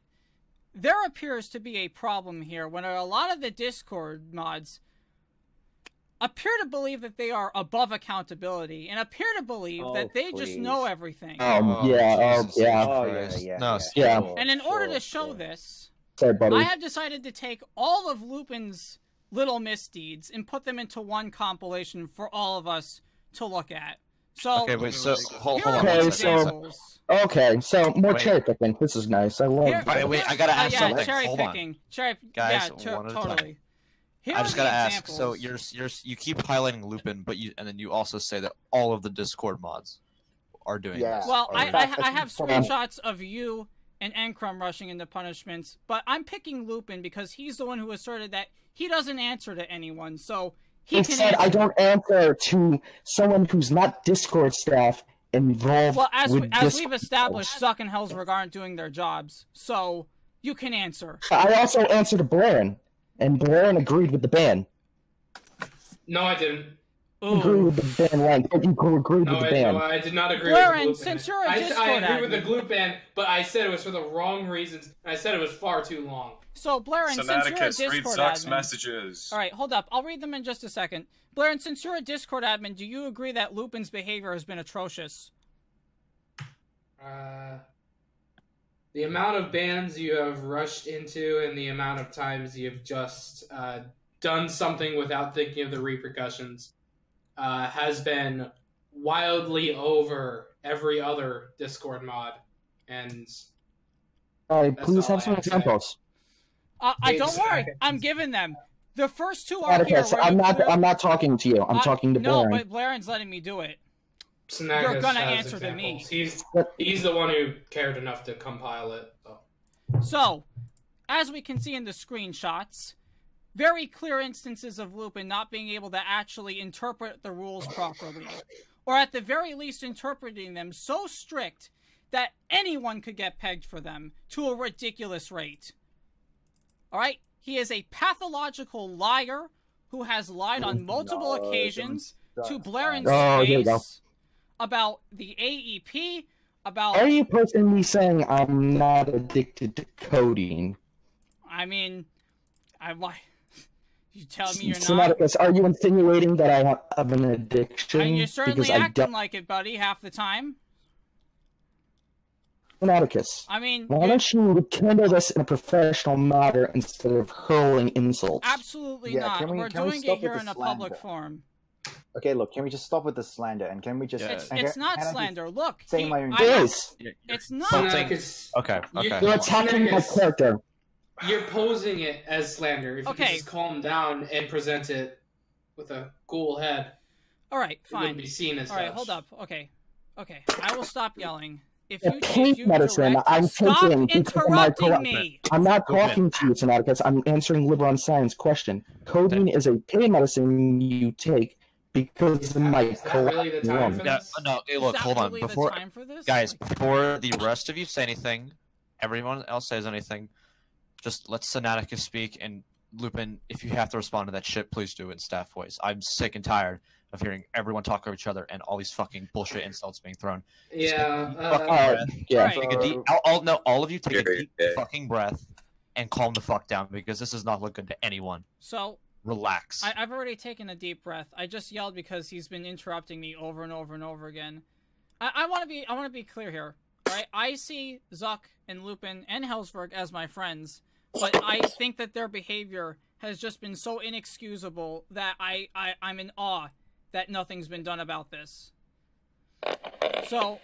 there appears to be a problem here when a lot of the Discord mods appear to believe that they are above accountability and appear to believe that they just know everything. Yeah. And in order to show this, I have decided to take all of Lupin's little misdeeds and put them into one compilation for all of us to look at. So, okay, wait, so hold on. Okay, so more cherry picking. This is nice. I love it. Wait, I gotta ask something. Cherry hold picking. on. Guys, totally. I just gotta ask. So you keep highlighting Lupin, but and then you also say that all of the Discord mods are doing this. Well, I have screenshots of you and Encrum rushing into punishments, but I'm picking Lupin because he's the one who asserted that he doesn't answer to anyone, so he said I don't answer to someone who's not Discord staff involved. Well, as we've established, Zuck and Hellsberg aren't doing their jobs, so you can answer. I also answered to Blaren, and Blaren agreed with the ban. No, I didn't. Agree with the ban, right? You agreed with the ban. No, I did not agree Blaren, with the Gloop ban. Since you're a Discord I agree with the Gloop ban, but I said it was for the wrong reasons. I said it was far too long. So, Blaren, since you're a Discord read Zuck's admin... messages. Alright, hold up. I'll read them in just a second. Blaren, since you're a Discord admin, do you agree that Lupin's behavior has been atrocious? The amount of bans you have rushed into and the amount of times you've just done something without thinking of the repercussions has been wildly over every other Discord mod. And please have some examples. Don't worry, I'm giving them. The first two are here. I'm not talking to you. I'm talking to Blaren. No, but Blaren's letting me do it. Snagus You're gonna answer examples. to me. He's the one who cared enough to compile it. So, as we can see in the screenshots, very clear instances of Lupin not being able to actually interpret the rules properly, or at the very least interpreting them so strict that anyone could get pegged for them to a ridiculous rate. Alright? He is a pathological liar who has lied on multiple occasions to Blaren's face about the AEP, about... Are you personally saying I'm not addicted to codeine? I mean, you tell me you're not? Are you insinuating that I have an addiction? And you're certainly acting like it, buddy, half the time. Fanaticus, I mean, why don't you handle this in a professional manner instead of hurling insults? Absolutely not. We're doing it here in a public forum. Okay, look, can we just stop with the slander, and can we just... It's not slander, look. Say my own... It's not. Okay. You're attacking my character. You're posing it as slander. If you could just calm down and present it with a cool head. Alright, fine. It wouldn't be seen as Alright, hold up. Okay. I will stop yelling. if medicine direct, I'm stop taking interrupting me. I'm not talking to you, Sonaticus. I'm answering Liberon Science question. Codeine is a pain medicine you take because of my really the time for this? No, hey, look, hold on. Really Before, the time for this? guys, before the rest of you say anything, everyone else says anything, just let Sonaticus speak, and Lupin, if you have to respond to that shit, please do it in staff voice. I'm sick and tired of hearing everyone talk over each other and all these fucking bullshit insults being thrown. Yeah. All of you take a deep fucking breath and calm the fuck down, because this does not look good to anyone. So relax. I've already taken a deep breath. I just yelled because he's been interrupting me over and over and over again. I want to be clear here. Right? I see Zuck and Lupin and Hellsberg as my friends, but I think that their behavior has just been so inexcusable that I'm in awe that nothing's been done about this. So,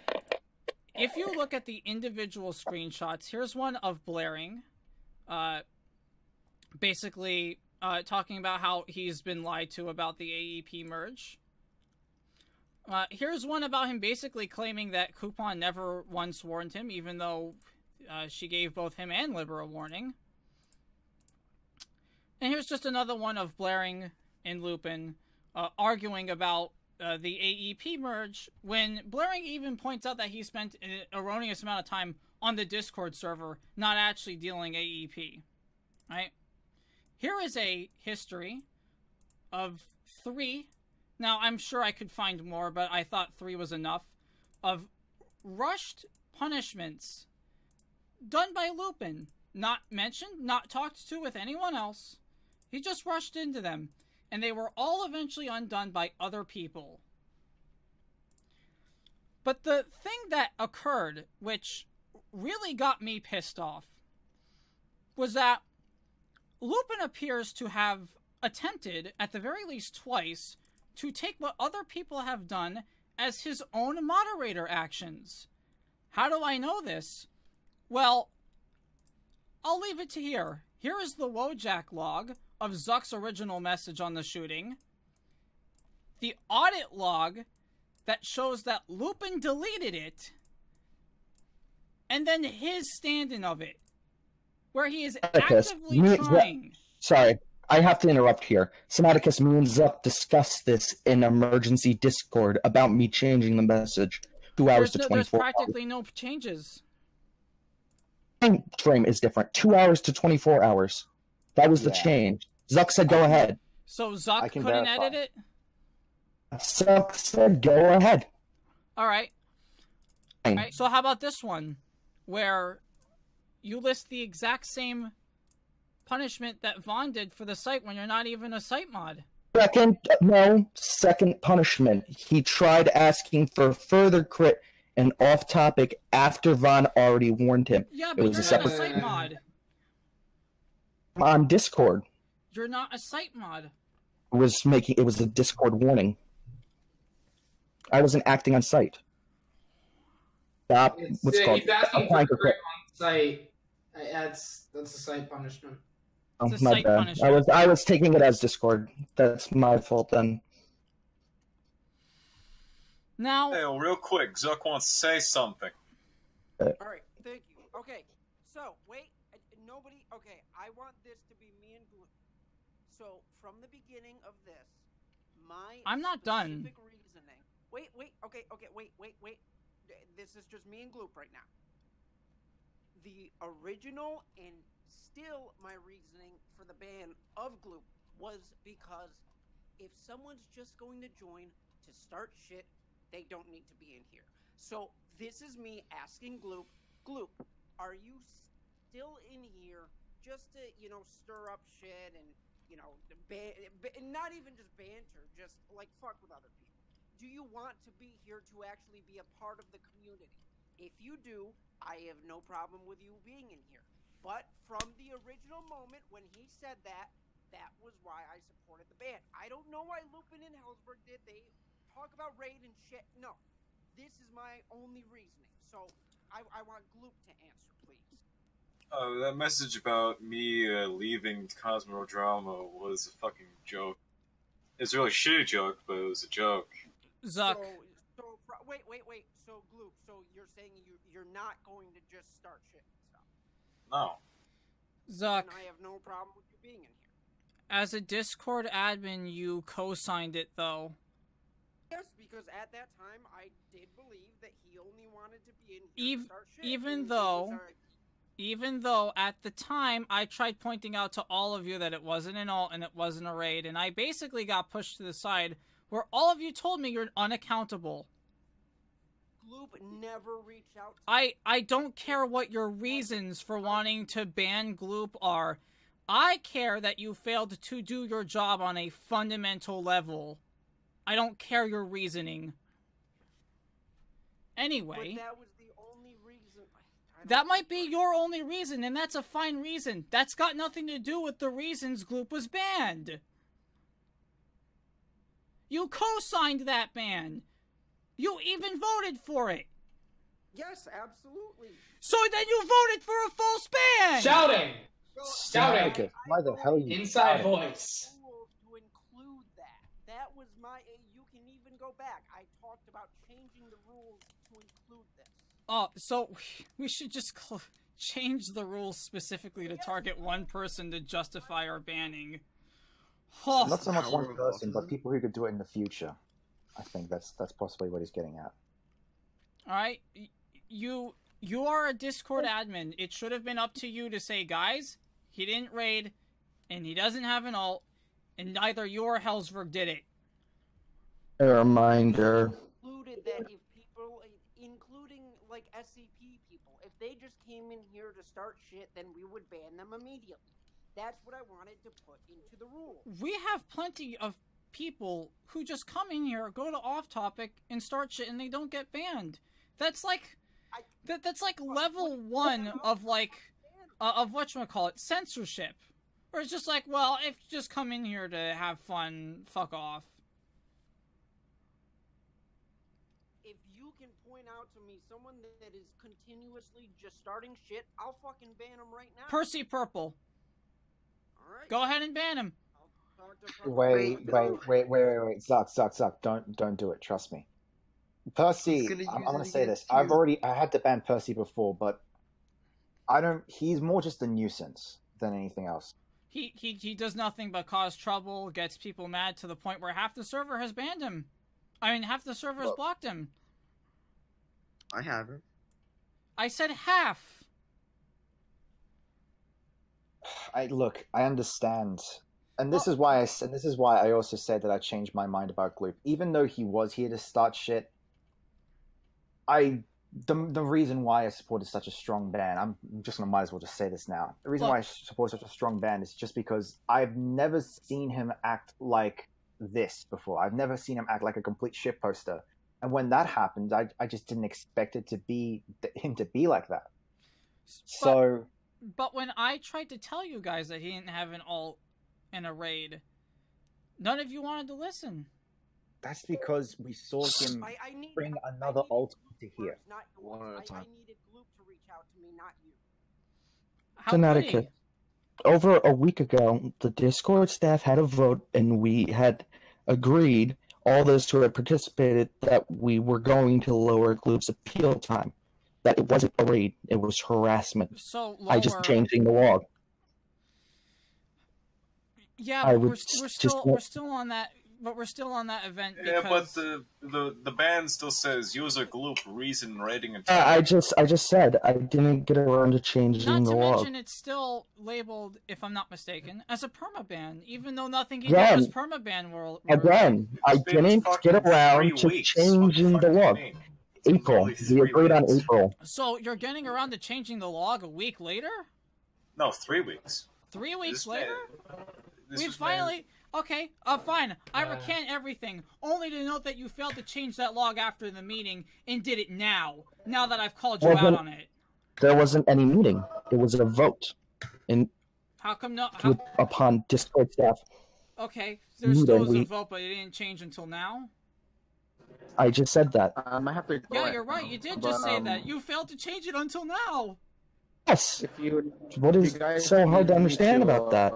if you look at the individual screenshots, here's one of Blaring, basically talking about how he's been lied to about the AEP merge. Here's one about him basically claiming that Coupon never once warned him, even though she gave both him and Liber a warning. And here's just another one of Blaring and Lupin arguing about the AEP merge, when Blaring even points out that he spent an erroneous amount of time on the Discord server not actually dealing AEP. Right? Here is a history of 3. Now, I'm sure I could find more, but I thought 3 was enough, of rushed punishments done by Lupin. Not mentioned, not talked to with anyone else. He just rushed into them, and they were all eventually undone by other people. But the thing that occurred, which really got me pissed off, was that Lupin appears to have attempted, at the very least twice, to take what other people have done as his own moderator actions. How do I know this? Well, I'll leave it to here. Here is the Wojak log of Zuck's original message on the shooting. The audit log that shows that Lupin deleted it. And then his stand-in of it, where he is actively trying... Sorry, I have to interrupt here. Somaticus, me and Zuck discussed this in emergency Discord about me changing the message 2 hours to 24 hours. There's practically no changes. Time frame is different. 2 hours to 24 hours. That was the change. Zuck said go ahead. So Zuck couldn't edit it? Zuck said go ahead. Alright. Alright, so how about this one? Where you list the exact same punishment that Vaughn did for the site when you're not even a site mod. Second punishment. He tried asking for further crit and off topic after Vaughn already warned him. Yeah, but you're not a site mod. On Discord. You're not a site mod. It was a Discord warning. I wasn't acting on site. Stop. What's called? He's asking for crit on site. That's a site punishment. Oh, my bad. I was taking it as Discord. That's my fault then. Now, hey, real quick, Zuck wants to say something. Alright, thank you. Okay, so, wait, nobody, okay, I want this to be me and Blue. So, from the beginning of this, I'm not done. Reasoning. Wait, okay, wait. This is just me and Gloop right now. The original and still my reasoning for the ban of Gloop was because if someone's just going to join to start shit, they don't need to be in here. So this is me asking Gloop, are you still in here just to, stir up shit and, not even just banter, just like fuck with other people? Do you want to be here to actually be a part of the community? If you do, I have no problem with you being in here. But from the original moment when he said that, that was why I supported the ban. I don't know why Lupin and Hellsberg did. They talk about raid and shit. No, this is my only reasoning. So I want Gloop to answer, please. That message about me leaving Cosmodrama was a fucking joke. It's a really shitty joke, but it was a joke. Zuck. wait. So, Gloop, so you're saying you're not going to just start shit and stuff? No. Zuck. And I have no problem with you being in here. As a Discord admin, you co-signed it, though. Yes, because at that time, I did believe that he only wanted to be in here to start shit. Even though, at the time, I tried pointing out to all of you that it wasn't an alt and it wasn't a raid, and I basically got pushed to the side, where all of you told me you're unaccountable. Gloop never reached out to me. I don't care what your reasons for wanting to ban Gloop are. I care that you failed to do your job on a fundamental level. I don't care your reasoning. Anyway. But that was the only reason. That might be your only reason, and that's a fine reason. That's got nothing to do with the reasons Gloop was banned. You co-signed that ban. You even voted for it. Yes, absolutely. So then you voted for a false ban. Shouting. Shouting. Why the hell are you inside shouting? voice? To include that. That was my. You can even go back. I talked about changing the rules to include this. Oh, so we should just change the rules specifically to target one person to justify our banning. Oh. Not so much one person, but people who could do it in the future. I think that's possibly what he's getting at. Alright, you are a Discord admin. It should have been up to you to say, guys, he didn't raid, and he doesn't have an ult, and neither you or Hellsberg did it. A reminder. Included that if people, including like SCP people, if they just came in here to start shit, then we would ban them immediately. That's what I wanted to put into the rules. We have plenty of people who just come in here, go to off topic, and start shit, and they don't get banned. That's like that's like level 1 of like of whatchamacallit, censorship. Or it's just like, well, if you just come in here to have fun, fuck off. If you can point out to me someone that is continuously just starting shit, I'll fucking ban them right now. Percy Purple. Alright. Go ahead and ban him. Wait. Zuck. Don't do it. Trust me. Percy, I'm gonna say this. I had to ban Percy before, but he's more just a nuisance than anything else. He does nothing but cause trouble, gets people mad to the point where half the server has banned him. I mean, half the server has blocked him. I haven't. I said half. I understand. And this is why I also said that I changed my mind about Gloop. Even though he was here to start shit, the reason why I supported such a strong ban, I'm just gonna might as well just say this now. The reason why I support such a strong ban is just because I've never seen him act like this before. I've never seen him act like a complete shit poster. And when that happened, I just didn't expect him to be like that. But when I tried to tell you guys that he didn't have an alt in a raid, none of you wanted to listen. That's because we saw him bring another alt into here. One at a time. I needed Gloop to reach out to me, not you. Connecticut. Over a week ago, the Discord staff had a vote, and we had agreed, all those who had participated, that we were going to lower Gloop's appeal time. That it wasn't a raid, it was harassment. So I just changing the log. Yeah, but we're still on that. But we're still on that event. Yeah, but the ban still says user Gloop reason rating and. I just said I didn't get around to changing the log. Not to mention, it's still labeled, if I'm not mistaken, as a permaban, even though nothing he did was permaban. Again, I didn't get around to changing the log. April. We agreed on April. So you're getting around to changing the log a week later? No, 3 weeks. 3 weeks later? We finally... Okay, fine. I recant everything, only to note that you failed to change that log after the meeting and did it now that I've called you out on it. There wasn't any meeting. It was a vote. How come no... Upon Discord staff. Okay, there still was a vote, but it didn't change until now? I just said that. I have to. Yeah, you're right. You did just say that. You failed to change it until now. Yes. What is so hard to understand about that?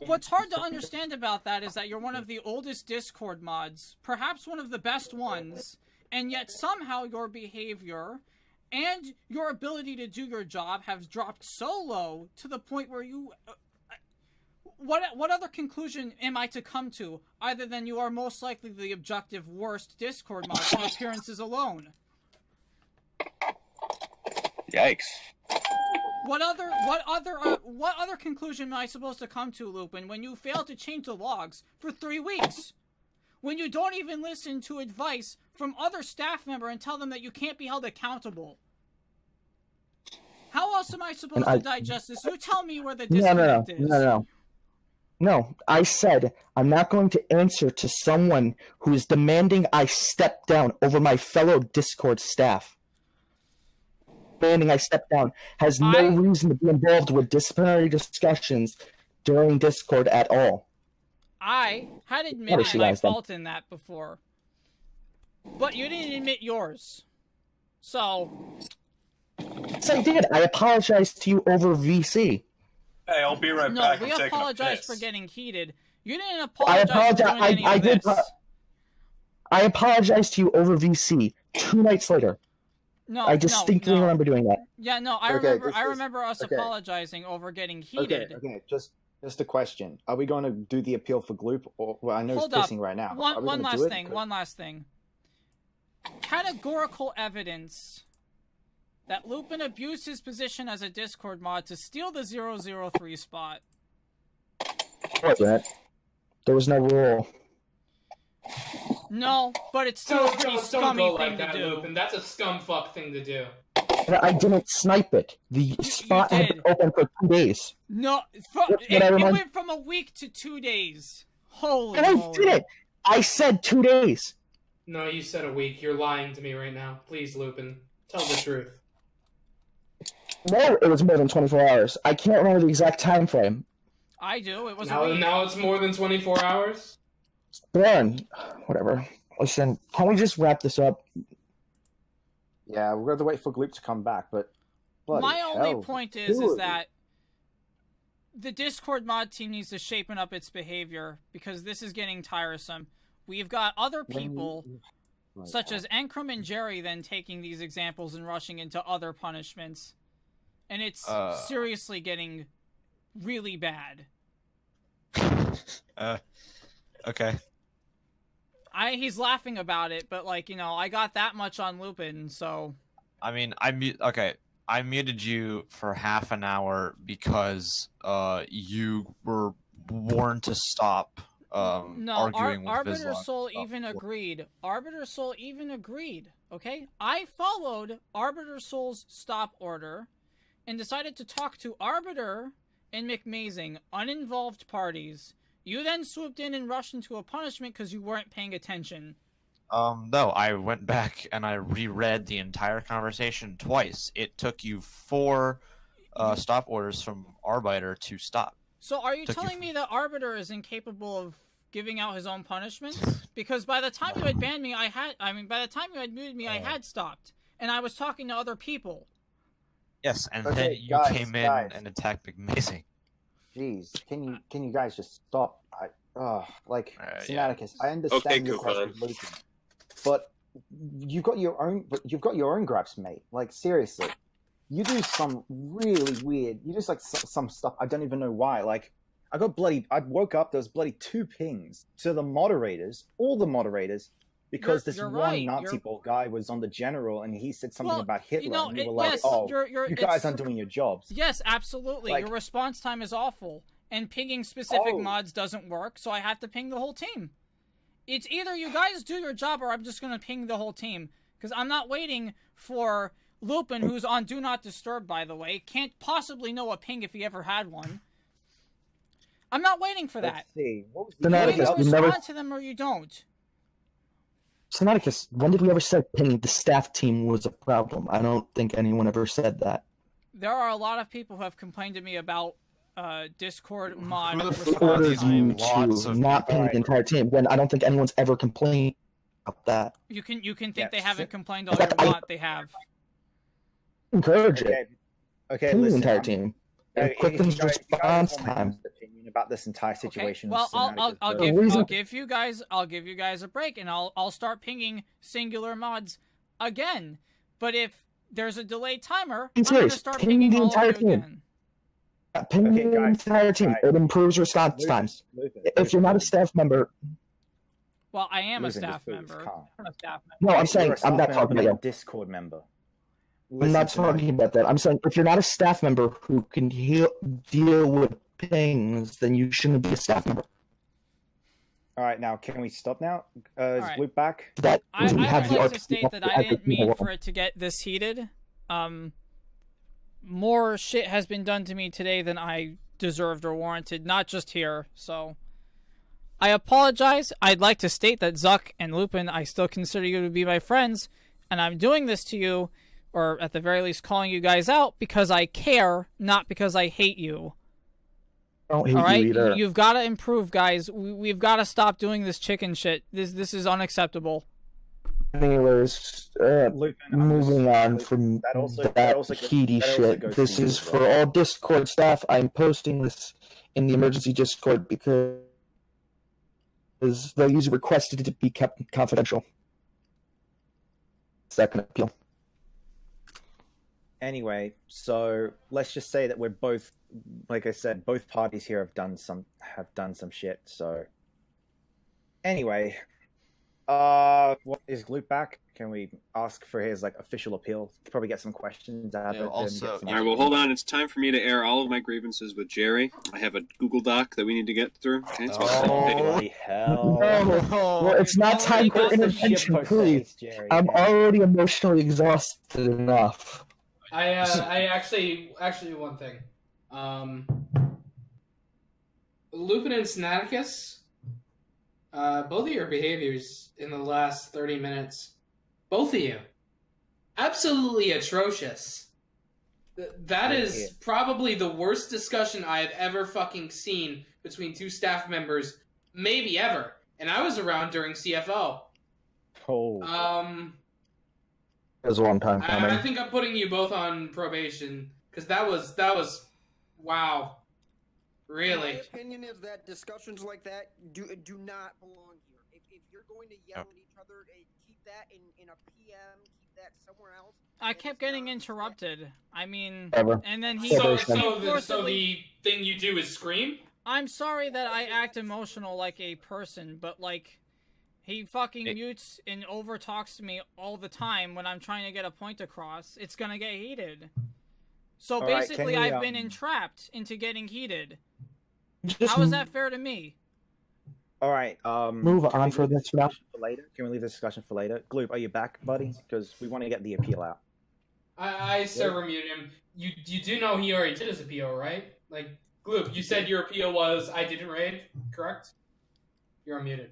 What's hard to understand about that is that you're one of the oldest Discord mods, perhaps one of the best ones, and yet somehow your behavior and your ability to do your job have dropped so low to the point where you... What other conclusion am I to come to, other than you are most likely the objective worst Discord mod for appearances alone? Yikes. What other conclusion am I supposed to come to, Lupin, when you fail to change the logs for 3 weeks? When you don't even listen to advice from other staff members and tell them that you can't be held accountable? How else am I supposed to digest this? You tell me where the disconnect is. No, I said I'm not going to answer to someone who is demanding I step down over my fellow Discord staff. Demanding I step down has no reason to be involved with disciplinary discussions during Discord at all. I had admitted my fault in that before, but you didn't admit yours. So... Yes, I did. I apologized to you over VC. Hey, I'll be right back. No, we apologized for getting heated. You didn't apologize for doing any of this. I apologized to you over VC 2 nights later. No, I distinctly remember doing that. Yeah, no, I remember us apologizing over getting heated. Okay, just a question. Are we going to do the appeal for Gloop? Or, well, I know it's pissing right now. One last thing. Categorical evidence that Lupin abused his position as a Discord mod to steal the 003 spot. What, that? There was no rule. No, but it's still a pretty scummy thing to do. Lupin. That's a scumfuck thing to do. I didn't snipe it. The spot had been open for 2 days. No, it went from a week to 2 days. Holy moly. I did it! I said 2 days. No, you said a week. You're lying to me right now. Please, Lupin. Tell the truth. No, it was more than 24 hours. I can't remember the exact time frame. I do. It was now it's more than 24 hours? Darn. Whatever. Listen, can we just wrap this up? Yeah, we're going to wait for Gloop to come back, but... My only point is that the Discord mod team needs to shapen up its behavior, because this is getting tiresome. We've got other people, such as Enkrum and Jerry, then taking these examples and rushing into other punishments. And it's seriously getting really bad. Okay. He's laughing about it, but, like, you know, I got that much on Lupin, so... I mean, I muted you for half an hour because, you were warned to stop, arguing with Arbiter Soul even agreed. Arbiter Soul even agreed, okay? I followed Arbiter Soul's stop order and decided to talk to Arbiter and McMazing, uninvolved parties. You then swooped in and rushed into a punishment because you weren't paying attention. No, I went back and I reread the entire conversation twice. It took you 4 stop orders from Arbiter to stop. So are you telling me that Arbiter is incapable of giving out his own punishments? Because by the time you had banned me, by the time you had muted me, I had stopped. And I was talking to other people. Yes, and then you came in and attacked McMazing. Jeez, can you guys just stop? Sinaticus, I understand your question, but you've got your own gripes, mate. Like, seriously, you do some really weird. You just like some stuff I don't even know why. Like, I woke up. There was bloody 2 pings to the moderators, all the moderators. Because this one Nazi ball guy was on the general and he said something about Hitler and you were like, you guys aren't doing your jobs. Yes, absolutely. Like, your response time is awful. And pinging specific mods doesn't work, so I have to ping the whole team. It's either you guys do your job or I'm just going to ping the whole team. Because I'm not waiting for Lupin, who's on Do Not Disturb, by the way. Can't possibly know a ping if he ever had one. I'm not waiting for that. Let's see. What was you either respond to them or you don't. Sinaticus, when did we ever say pinging the staff team was a problem? I don't think anyone ever said that. There are a lot of people who have complained to me about Discord mod response time. To not ping the entire team when I don't think anyone's ever complained about that. You can think they haven't complained all you want. They have. Encourage it. Okay, ping listen, the entire team. quickens response time. Opinion about this entire situation. Okay. Well, I'll give you guys a break, and I'll start pinging singular mods again. But if there's a delay timer, I'm going to start pinging the entire team again. Ping the entire team. It improves response times. If you're not a staff member. Well, I am a staff member. No, I'm saying I'm not talking about a Discord member. I'm not talking about that. I'm saying if you're not a staff member who can deal with pings, then you shouldn't be a staff member. All right, now can we stop now? Is Luke back? I would like to state that I didn't mean for it to get this heated. More shit has been done to me today than I deserved or warranted, not just here, so I apologize. I'd like to state that Zuck and Lupin, I still consider you to be my friends, and I'm doing this to you, or at the very least calling you guys out, because I care, not because I hate you. I don't hate you either. You've got to improve, guys. We've got to stop doing this chicken shit. This is unacceptable. Anyways, moving on from that heady shit. This is for all Discord staff. I'm posting this in the emergency Discord because the user requested it to be kept confidential. Second appeal. Anyway, so let's just say that we're both, like I said, both parties here have done some shit. So anyway, what is Gloop back? Can we ask for his official appeal? Probably get some questions out of it. All right, well, hold on. It's time for me to air all of my grievances with Jerry. I have a Google Doc that we need to get through. Okay, holy hell! Well, it's not time for intervention, please. I'm already emotionally exhausted enough. I actually one thing. Lupin and Snaticus, both of your behaviors in the last 30 minutes, both of you, absolutely atrocious. That is probably the worst discussion I have ever fucking seen between two staff members, maybe ever. And I was around during CFO. Oh. It was a long time coming. I think I'm putting you both on probation because that was wow, really. My opinion is that discussions like that do not belong here. If you're going to yell at each other, keep that in a PM, keep that somewhere else. I kept getting interrupted. I mean, and then he. So the thing you do is scream. I'm sorry that I act emotional like a person, but he fucking mutes and overtalks to me all the time when I'm trying to get a point across. It's gonna get heated. So basically, I've been entrapped into getting heated. How is that fair to me? All right. Move on for this now. Later. Can we leave this discussion for later? Gloop, are you back, buddy? Because we want to get the appeal out. I server muted him. You do know he already did his appeal, right? Gloop, you said your appeal was I didn't raid, correct? You're unmuted.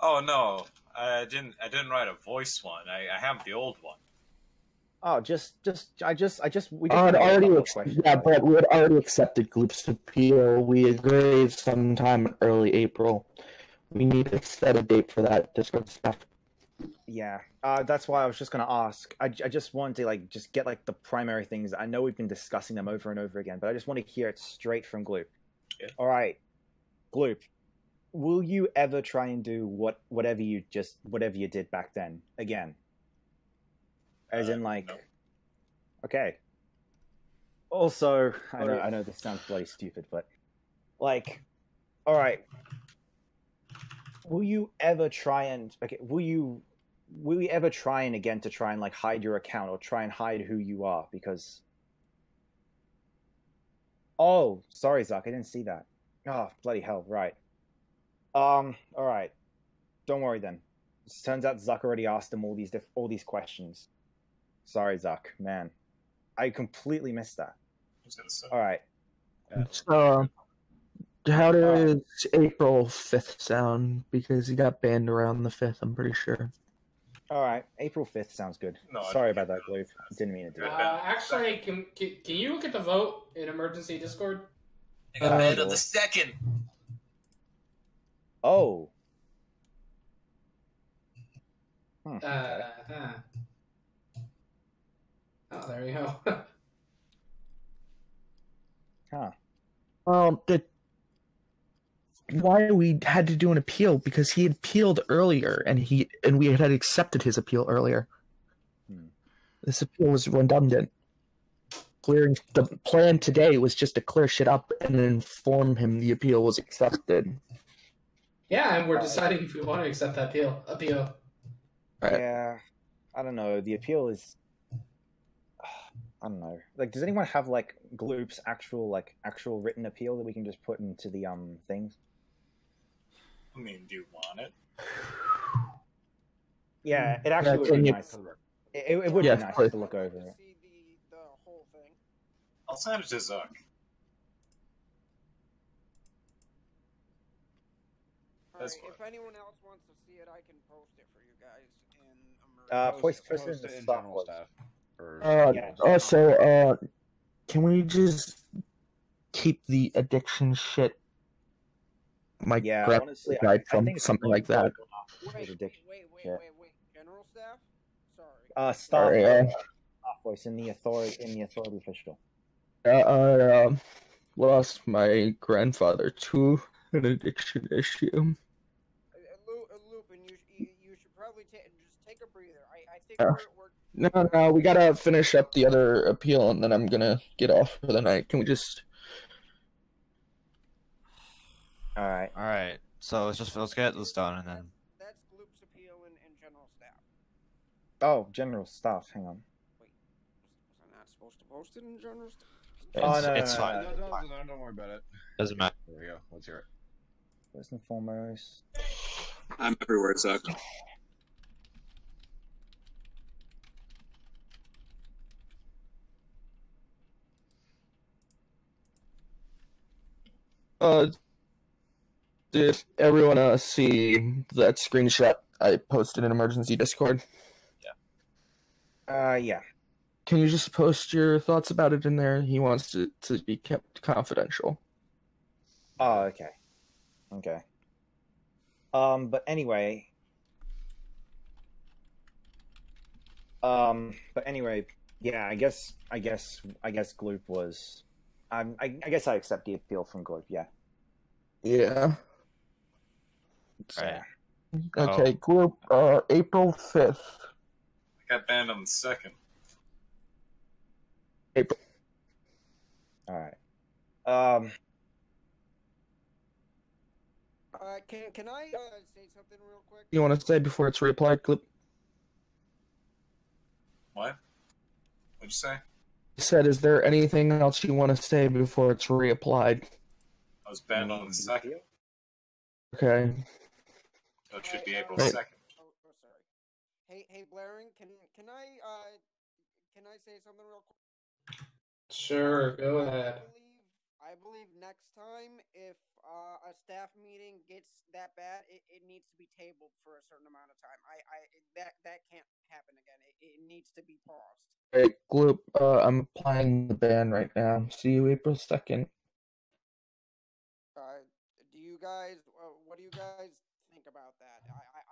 Oh no, I didn't write a voice one. I have the old one. Oh, but we had already accepted Gloop's appeal. We agreed sometime in early April. We need to set a date for that Discord stuff. Yeah, that's why I was just gonna ask. I just want to just get the primary things. I know we've been discussing them over and over again, but I just want to hear it straight from Gloop. Yeah. All right, Gloop. Will you ever try and do whatever you did back then again? As in no. Okay. Also, I know this sounds bloody stupid, but all right. Will you ever try and will you ever try and again to try and hide your account or try and hide who you are? Because oh, sorry, Zuck, I didn't see that. Oh, bloody hell! Right. All right. Don't worry then. It turns out Zuck already asked him all these questions. Sorry, Zuck. Man, I completely missed that. All right. So, how does April 5th sound? Because he got banned around the 5th, I'm pretty sure. All right. April 5th sounds good. No, sorry about that, Gloop. Didn't mean to do it. Actually, can you look at the vote in emergency Discord? I got banned on the 2nd. Oh. Oh, there you go. Huh. Why we had to do an appeal, because he had appealed earlier, and we had accepted his appeal earlier. This appeal was redundant. The plan today was just to clear shit up and inform him the appeal was accepted. Yeah, and we're deciding if we want to accept that appeal. Right. Yeah, I don't know. The appeal is, I don't know. Like, does anyone have like Gloop's actual written appeal that we can just put into the things? I mean, do you want it? Yeah, it actually would be nice. It would be nice to look over it. I'll send it to Zuck. Alright, if anyone else wants to see it, I can post it for you guys in Post it in general staff. Also, can we just keep the addiction shit? Honestly, from I think something like that. Wait, General Staff? Sorry. Staff voice in the authority official. Lost my grandfather to an addiction issue. Lupin, you should probably just take a breather. I think No, we gotta finish up the other appeal, and then I'm gonna get off for the night. Can we just... Alright. So let's get this done, and then... That's Gloop's appeal in General Staff. Oh, General Staff, hang on. Wait, was I not supposed to post it in General Staff? It's fine. No, don't worry about it. Doesn't matter. There we go. Let's hear it. First and foremost. I'm everywhere, Zuck. Did everyone see that screenshot I posted in emergency Discord? Yeah. Can you just post your thoughts about it in there? He wants it to be kept confidential. Oh, okay. But anyway, yeah. I guess Gloop was. I guess I accept the appeal from Gloop. Yeah. Yeah. So, Right. Okay, Gloop. April 5th. I got banned on the 2nd. April. All right. Can I say something real quick? You want to say before it's reapplied, Gloop? What? What'd you say? He said, is there anything else you want to say before it's reapplied? I was banned on the 2nd. Okay. So it should be April Right. 2nd. Oh, sorry. Hey, Blaring, can I say something real quick? Sure, go ahead. I believe next time, if a staff meeting gets that bad, it needs to be tabled for a certain amount of time. That can't happen again. It needs to be paused. Hey, Gloop, I'm applying the ban right now. See you April 2nd. What do you guys think about that?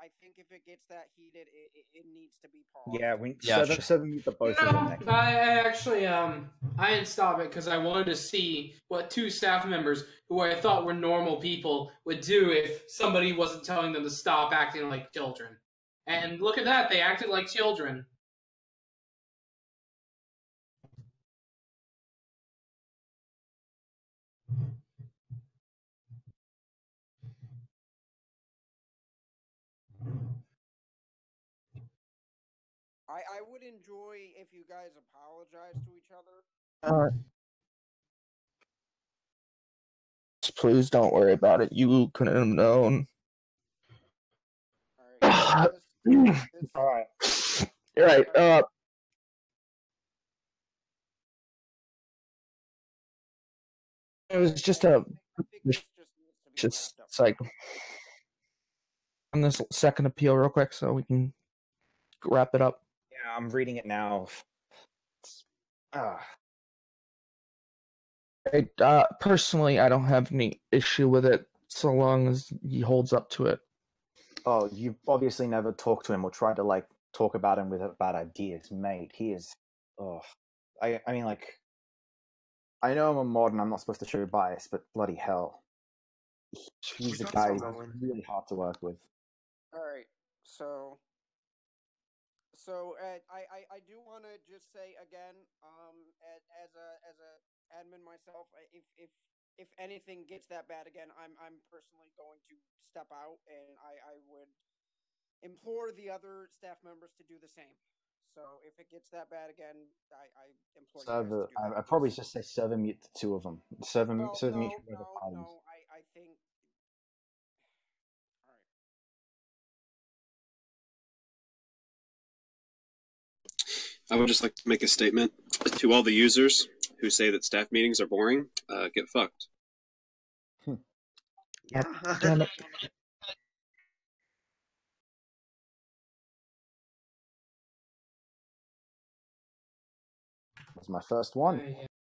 I think if it gets that heated, it needs to be paused. Yeah, so the both of them next. I actually, I didn't stop it because I wanted to see what two staff members who I thought were normal people would do if somebody wasn't telling them to stop acting like children. And look at that, they acted like children. I would enjoy if you guys apologize to each other. Please don't worry about it. You couldn't have known. Alright. Alright. You're right. It was just a cycle. On this second appeal real quick so we can wrap it up. Yeah, I'm reading it now. Personally, I don't have any issue with it so long as he holds up to it. Oh, you've obviously never talked to him or tried to talk about him with bad ideas, mate. He is. Oh, I mean, I know I'm a mod and I'm not supposed to show bias, but bloody hell. He's a guy who's really hard to work with. Alright, so I do want to just say again, as a admin myself, if anything gets that bad again, I'm personally going to step out, and I would implore the other staff members to do the same. So if it gets that bad again, I implore you guys to do that. I'd probably just say server mute the two of them. Server mute No, I think. I would just like to make a statement to all the users who say that staff meetings are boring. Get fucked. Yeah. Damn it. That's my first one.